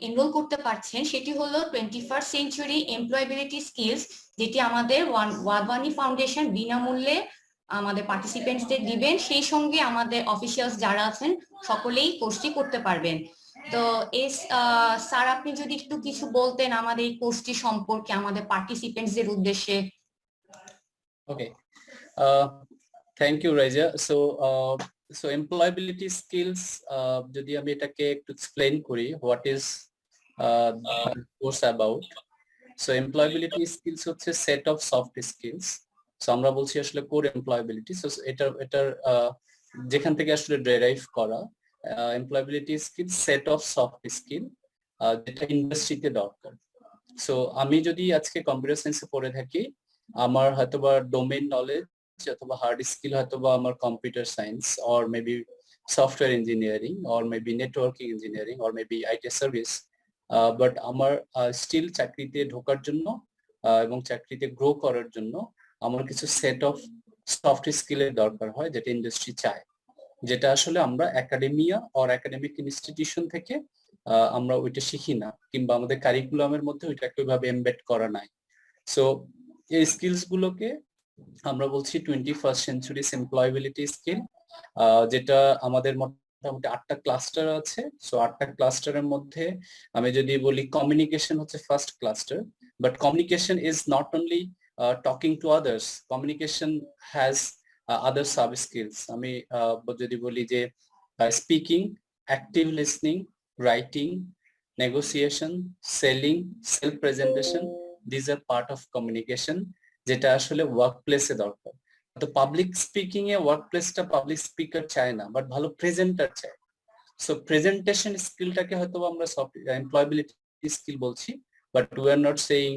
এনরোল করতে পারছেন। সেটি হলো 21st Century এমপ্লয়াবিলিটি স্কিলস, যেটি আমাদের ওয়াদওয়ানি ফাউন্ডেশন বিনামূল্যে আমাদের পার্টিসিপেন্টসদের দিবেন। সেই সঙ্গে আমাদের অফিসিয়ালস যারা আছেন সকলেই কোর্সটি করতে পারবেন। তো স্যার আপনি যদি একটু কিছু বলতেন আমাদের এই কোর্সটি সম্পর্কে আমাদের পার্টিসিপেন্টসদের উদ্দেশ্যে। Okay, thank you Raiza. So employability skills, যদি আমি এটাকে একটু এক্সপ্লেইন করি, what is course about. So employability skills হচ্ছে set of soft skills. So আমরা বলছি আসলে কোর এমপ্লয়াবিলিটি। সো এটার যেখান থেকে আসলে ডেরাইভ করা employability skill, set of soft skill যেটা ইন্ডাস্ট্রিতে দরকার। সো আমি যদি আজকে কম্পিউটার সায়েন্সে পড়ে থাকি, আমার হয়তোবা ডোমেইন নলেজ অথবা হার্ড স্কিল হয়তোবা আমার computer science, or maybe software engineering, or maybe networking engineering, or maybe IT service. But আমার স্টিল চাকরিতে ঢোকার জন্য এবং চাকরিতে গ্রো করার জন্য আমার কিছু সেট অফ সফট স্কিলের দরকার হয়, যেটা ইন্ডাস্ট্রি চায়, যেটা আসলে আমরা একাডেমিয়া অর একাডেমিক ইনস্টিটিউশন থেকে আমরা ওইটা শিখি না, কিংবা আমাদের কারিকুলামের মধ্যে ওইটাকে ওইভাবে এমবেড করা নাই। সো এই স্কিলস গুলোকে আমরা বলছি 21st Century এমপ্লয়াবিলিটি স্কিল, যেটা আমাদের মোটামুটি 8টা ক্লাস্টার আছে। সো 8টা ক্লাস্টারের মধ্যে আমি যদি বলি কমিউনিকেশন হচ্ছে first cluster, but communication is not only talking to others. Communication has other sub skills. আমি যদি বলি যে speaking, active listening, writing, negotiation, selling, self presentation, these are part of communication, যেটা আসলে ওয়ার্ক প্লেসে দরকার। তো পাবলিক স্পিকিং এ work প্লেসটা পাবলিক স্পিকার চায় না, বাট ভালো প্রেজেন্টার চায়। সো প্রেজেন্টেশন স্কিলটাকে হয়তো আমরা এমপ্লয়াবিলিটি স্কিল বলছি, but we are not saying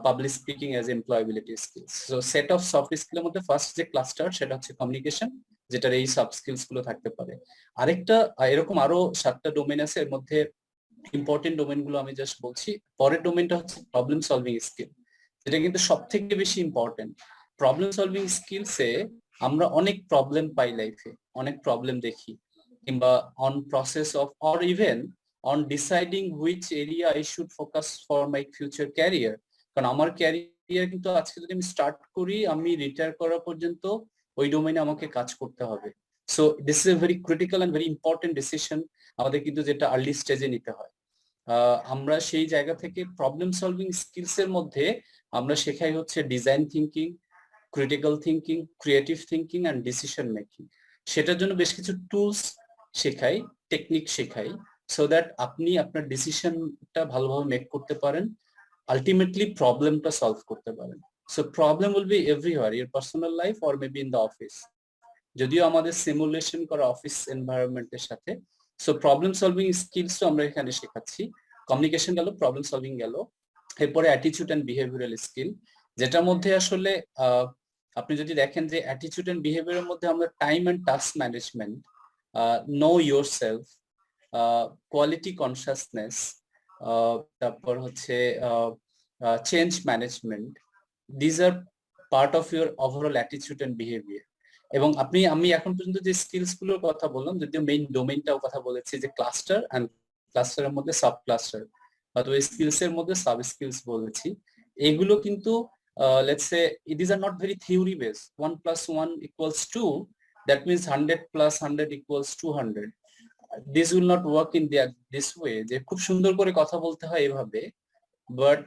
public speaking as employability skills. So set of soft স্কিলের মধ্যে ফার্স্ট যে ক্লাস্টার সেটা হচ্ছে কমিউনিকেশন, যেটার এই সব স্কিলস গুলো থাকতে পারে। আরেকটা এরকম আরো 7টা ডোমেইন আছে, এর মধ্যে ইম্পর্টেন্ট ডোমেইন গুলো আমি জাস্ট বলছি। পরের ডোমেইনটা হচ্ছে প্রবলেম সলভিং স্কিল, যেটা কিন্তু সব থেকে বেশি ইম্পর্টেন্ট। প্রবলেম সলভিং স্কিলসে আমরা অনেক প্রবলেম পাই লাইফে, অনেক প্রবলেম দেখি, কিংবা on process of or even on deciding which area I should focus for my future career. কারণ আমার ক্যারিয়ার কিন্তু আজকে যদি আমি স্টার্ট করি, আমি রিটায়ার করা পর্যন্ত ওই ডোমেইনে আমাকে কাজ করতে হবে। So this is a very critical and very important decision আমাদের কিন্তু, যেটা আর্লি স্টেজে নিতে হয়। আমরা সেই জায়গা থেকে প্রবলেম সলভিং স্কিলস এর মধ্যে আমরা শেখাই হচ্ছে design thinking, critical thinking, creative thinking and decision making. সেটার জন্য বেশ কিছু টুলস শেখাই, টেকনিক শেখাই, সো দ্যাট আপনি আপনার ডিসিশনটা ভালোভাবে মেক করতে পারেন, আলটিমেটলি প্রবলেমটা সলভ করতে পারেন। So problem will be everywhere, your personal life or maybe in the office, যদিও আমাদের সিমুলেশন করা অফিস এনভায়রনমেন্টের সাথে। সো প্রবলেম সলভিং স্কিলস তো আমরা এখানে শেখাচ্ছি। কমিউনিকেশন গেল, প্রবলেম সলভিং গেল, এরপরে অ্যাটিটিউড অ্যান্ড বিহেভিয়ারাল স্কিল, যেটার মধ্যে আসলে আপনি যদি দেখেন যে অ্যাটিটিউড অ্যান্ড বিহেভিয়ারের মধ্যে আমরা time and task management, know your self, quality consciousness, তারপর হচ্ছে change management, these are part of your overall attitude and behaviour. এবং আমি এখন পর্যন্ত যে স্কিলস গুলোর কথা বললাম, যদিও মেইন ডোমেইনটাও কথা বলেছি যে ক্লাস্টার, অ্যান্ড ক্লাস্টারের মধ্যে সাব ক্লাস্টার, অথবা স্কিলস এর মধ্যে সাব স্কিলস বলেছি, এগুলো কিন্তু let's say these are not very theory based. 1 + 1 = 2, that means 100 + 100 = 200. This will not work in this way, যে খুব সুন্দর করে কথা বলতে হয় এভাবে, বাট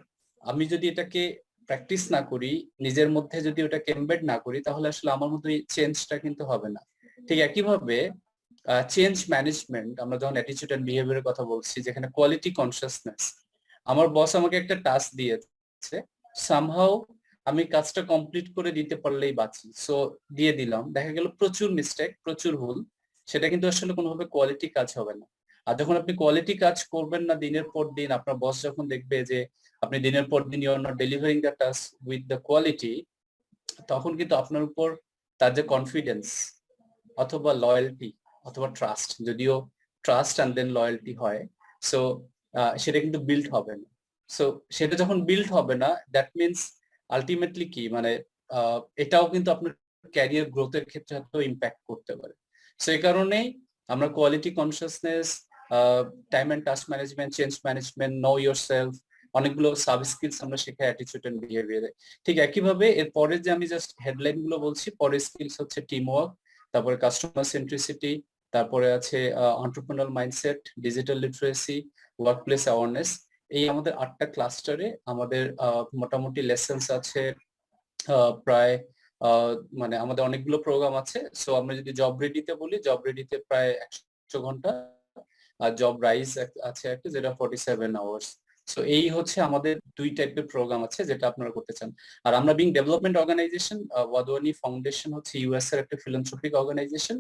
আমি যদি এটাকে প্র্যাকটিস না করি, নিজের মধ্যে যদি ওটাকে এমবেড না করি, তাহলে আসলে আমার মধ্যে চেঞ্জটা কিন্তু হবে না। ঠিক একইভাবে চেঞ্জ ম্যানেজমেন্ট, আমরা যখন অ্যাটিটিউড এন্ড বিহেভিয়ারের কথা বলছি, যেখানে কোয়ালিটি কনসিয়াসনেস, আমার বস আমাকে একটা টাস্ক দিয়েছে, সামহাউ আমি কাজটা কমপ্লিট করে দিতে পারলেই বাঁচি, সো দিয়ে দিলাম, দেখা গেল প্রচুর মিস্টেক, প্রচুর ভুল, সেটা কিন্তু আসলে কোনোভাবে কোয়ালিটি কাজ হবে না। আর যখন আপনি কোয়ালিটি কাজ করবেন না দিনের পর দিন, আপনার বস যখন দেখবে যে আপনি দিনের পর দিন you are not delivering the task with the quality, তখন কিন্তু আপনার উপর তার যে কনফিডেন্স অথবা লয়্যালটি অথবা ট্রাস্ট, যদিও ট্রাস্ট অ্যান্ড দেন লয়্যালটি হয়, সো সেটা কিন্তু বিল্ড হবে না। সো সেটা যখন বিল্ড হবে না, দ্যাট মিনস আলটিমেটলি কি, মানে এটাও কিন্তু আপনার ক্যারিয়ার গ্রোথের ক্ষেত্রে হয়তো ইম্প্যাক্ট করতে পারে। সো এই কারণেই আমরা quality consciousness, time and task management, change management, know your self, অনেকগুলো সাব স্কিলস আমরা শেখাই অ্যাটিটিউড এন্ড বিহেভিয়ারে। ঠিক একইভাবে এর পরে যে আমি জাস্ট হেডলাইন গুলো বলছি, পরের স্কিলস হচ্ছে টিম ওয়ার্ক, তারপরে কাস্টমার সেন্ট্রিসিটি, তারপরে আছে entrepreneurial mindset, digital literacy, workplace awareness. এই আমাদের 8টা ক্লাস্টারে আমাদের মোটামুটি লেসন্স আছে প্রায়, মানে আমাদের অনেকগুলো প্রোগ্রাম আছে। সো আমরা যদি জব রেডিতে বলি, জব রেডিতে প্রায় 100 ঘন্টা, আর জব রাইজ আছে একটা যেটা 47 আওয়ার্স। সো এই হচ্ছে আমাদের 2 টাইপের প্রোগ্রাম আছে যেটা আপনারা করতে চান। আর আমরা বিং ডেভেলপমেন্ট অর্গানাইজেশন, ওয়াদওয়ানি ফাউন্ডেশন হচ্ছে ইউএস এর একটা ফিলান্থ্রপিক অর্গানাইজেশন।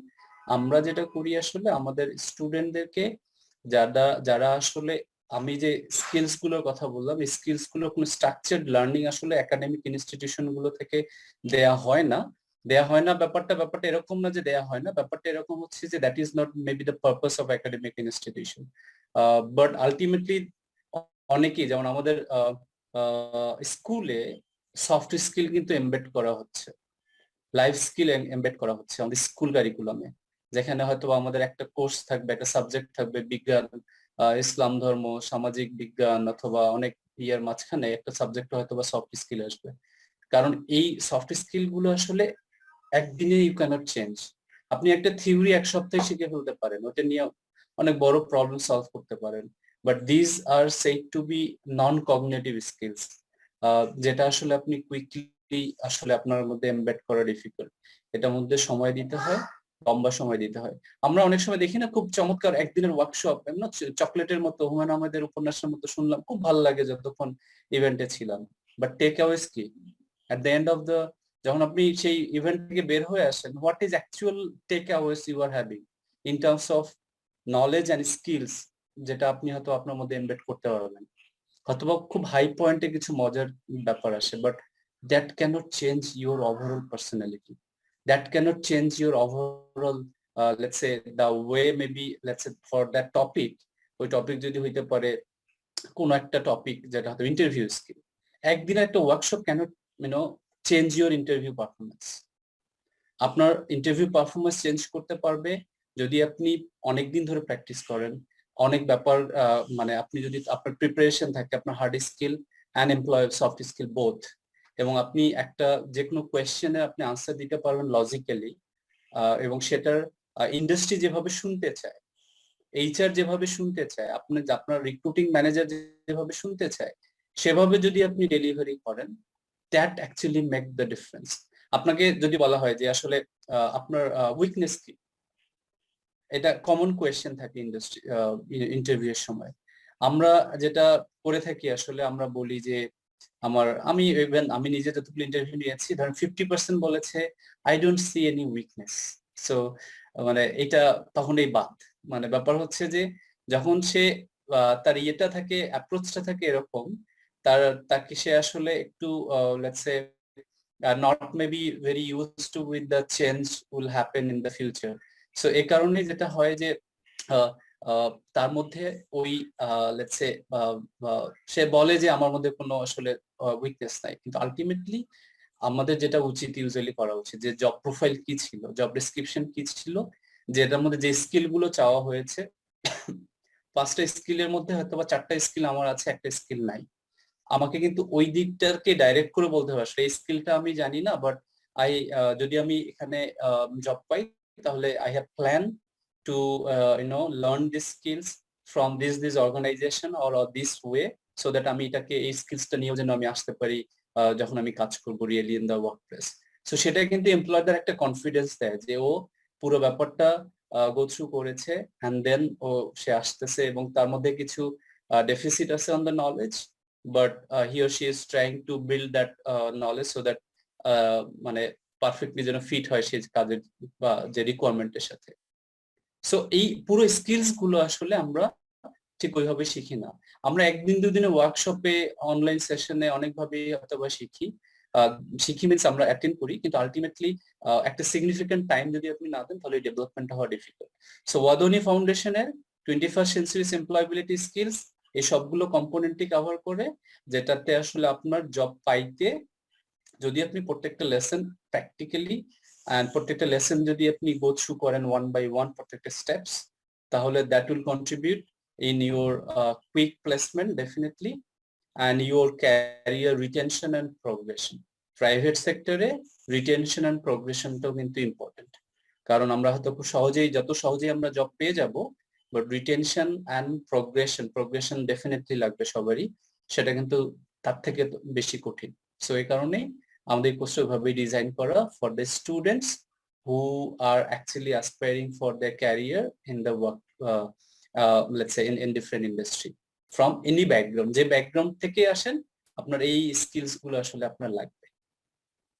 আমরা যেটা করি আসলে আমাদের স্টুডেন্টদেরকে, যারা যারা আসলে, আমি যে স্কিলস গুলোর কথা বললাম, এই স্কিলস গুলো কোনো স্ট্রাকচার্ড লার্নিং আসলে একাডেমিক ইনস্টিটিউশন গুলো থেকে দেয়া হয় না। ব্যাপারটা এরকম না যে দেয়া হয় না, ব্যাপারটা এরকম হচ্ছে যে that is not maybe the purpose of academic institution. But ultimately অনেকেই, যেমন আমাদের স্কুলে সফট স্কিল কিন্তু এমবেড করা হচ্ছে, লাইফ স্কিল এমবেড করা হচ্ছে আমাদের স্কুল কারিকুলামে, যেখানে হয়তো আমাদের একটা কোর্স থাকবে, একটা সাবজেক্ট থাকবে বিজ্ঞান, ইসলাম ধর্ম, সামাজিক বিজ্ঞান, অথবা অনেক ইয়ার মাঝখানে একটা সাবজেক্ট হয়তো বা সফট স্কিল আসবে। কারণ এই সফট স্কিল গুলো আসলে একদিনে ইউ ক্যানট চেঞ্জ। আপনি একটা থিওরি এক সপ্তাহে শিখে ফেলতে পারেন, ওটা নিয়ে অনেক বড় প্রবলেম সলভ করতে পারেন, but this are said to be non cognitive skills, যেটা আসলে আপনি কুইকলি আসলে আপনার মধ্যে এমবেড করা ডিফিকাল্ট। এটার মধ্যে সময় দিতে হয়, লম্বা সময় দিতে হয়। আমরা অনেক সময় দেখি না, খুব চমৎকার একদিনের ওয়ার্কশপ, চকলেটের মতো, হুমায়ুন আহমেদের উপন্যাসের মতো শুনলাম, খুব ভালো লাগে যতক্ষণ ইভেন্টে ছিলাম, বাট টেক অ্যাওয়েজ কি at the end of the, যখন আপনি সেই ইভেন্ট থেকে বের হয়ে আসেন, what is actual takeaways you are having in terms of knowledge and skills, যেটা আপনি হয়তো আপনার মধ্যে এমবেড করতে পারবেন। অথবা খুব হাই পয়েন্টে কিছু মজার ব্যাপার আসে, but that cannot change your overall personality, that cannot change your overall, let's say the way, maybe let's say for that topic, ওই টপিক যদি হইতে পারে কোনো একটা টপিক যেটা হয়তো ইন্টারভিউ স্কিল, একদিনে একটা workshop cannot change your interview performance. আপনার ইন্টারভিউ পারফরমেন্স চেঞ্জ করতে পারবে যদি আপনি অনেকদিন ধরে প্র্যাকটিস করেন, অনেক ব্যাপার, মানে আপনি যদি আপনার প্রিপারেশন থাকে, আপনার hard skill and employ soft skill both, এবং আপনি একটা যে কোনো কোয়েশ্চেনে আপনি আনসার দিতে পারবেন লজিক্যালি, এবং সেটার ইন্ডাস্ট্রি যেভাবে শুনতে চায়, এইচআর যেভাবে শুনতে চায়, আপনার রিক্রুটিং ম্যানেজার যেভাবে শুনতে চায়, সেভাবে যদি আপনি ডেলিভারি করেন, that actually make the difference. আপনাকে যদি বলা হয় যে আসলে আপনার উইকনেস কি, এটা কমন কোয়েশ্চেন থাকে ইন্ডাস্ট্রি ইন্টারভিউ এর সময়। আমরা যেটা করে থাকি আসলে, আমরা বলি যে আমি নিজে যতগুলো ইন্টারভিউ নিয়েছি, ধরেন 50% বলেছে I don't see any weakness. So মানে এটা তখন এই বাদ, মানে ব্যাপার হচ্ছে যে যখন সে তার ইয়েটা থাকে, অ্যাপ্রোচটা থাকে এরকম, তাকে সে আসলে একটু let's say not maybe very used to with the change will happen in the future. So এই কারণে যেটা হয় যে তার মধ্যে ওই লেটস সে সে বলে যে আমার মধ্যে কোনো আসলে উইকনেস নাই, কিন্তু আলটিমেটলি আমাদের যেটা উচিত, ইউজুয়ালি করা উচিত, যে জব প্রোফাইল কি ছিল, জব ডেসক্রিপশন কি ছিল, যেটার মধ্যে যে স্কিল গুলো চাওয়া হয়েছে, 5টা স্কিলের মধ্যে হয়তো বা 4টা স্কিল আমার আছে, একটা স্কিল নাই, আমাকে কিন্তু ওই দিকটাকে ডাইরেক্ট করে বলতে হবে আসলে এই স্কিলটা আমি জানি না, বাট যদি আমি এখানে জব পাই, তাহলে I have plan to learn this skills from this organisation or this way, so that আমি এটাকে, এই স্কিলসটা নিয়েও যেন আমি আসতে পারি যখন আমি কাজ করবো really in the work place. So সেটা কিন্তু এমপ্লয়ারদের একটা কনফিডেন্স দেয় যে ও পুরো ব্যাপারটা গো থ্রু করেছে, অ্যান্ড দেন সে আসতেছে, এবং তার মধ্যে কিছু ডেফিসিট আছে on the knowledge, but he or she is trying to build that knowledge so that মানে পারফেক্টলি যেন ফিট হয় সেই কাজের বা যে রিকোয়ারমেন্টের সাথে। সো এই পুরো স্কিলস গুলো আসলে আমরা ঠিক ওইভাবে শিখি না। আমরা একদিন দুদিনে ওয়ার্কশপে অনলাইন সেশনে অনেকভাবে অথবা শিখি, শিখি মিনস আমরা অ্যাটেন্ড করি, কিন্তু আলটিমেটলি একটা সিগনিফিকেন্ট টাইম যদি আপনি না দেন তাহলে ডেভেলপমেন্ট হওয়া ডিফিকাল্ট। সো ওয়াদনি ফাউন্ডেশনের 21st সেঞ্চুরি এমপ্লয়াবিলিটি স্কিলস এই সবগুলো কম্পোনেন্টই কভার করে, যেটাতে আসলে আপনার জব পাইতে যদি আপনি প্রত্যেকটা লেসন প্র্যাকটিক্যালি and প্রত্যেকটা লেসন যদি আপনি গো থ্রু করেন ওয়ান বাই ওয়ান প্রত্যেকটা স্টেপস, তাহলে that will contribute in your quick placement definitely and your career retention and progression. Private sector A retention and progression টাও কিন্তু ইম্পর্টেন্ট, কারণ আমরা হয়তো খুব সহজেই যত সহজেই আমরা জব পেয়ে যাব, but retention and progression definitely লাগবে সবারই, সেটা কিন্তু তার থেকে বেশি কঠিন। সো এই কারণেই আমাদের কোর্সটা ওইভাবেই ডিজাইন করা for the students who are actually aspiring for the career in the work, let's say in different industry from any background, যে ব্যাকগ্রাউন্ড থেকে আসেন আপনার এই স্কিলস গুলো আসলে আপনার লাগবে।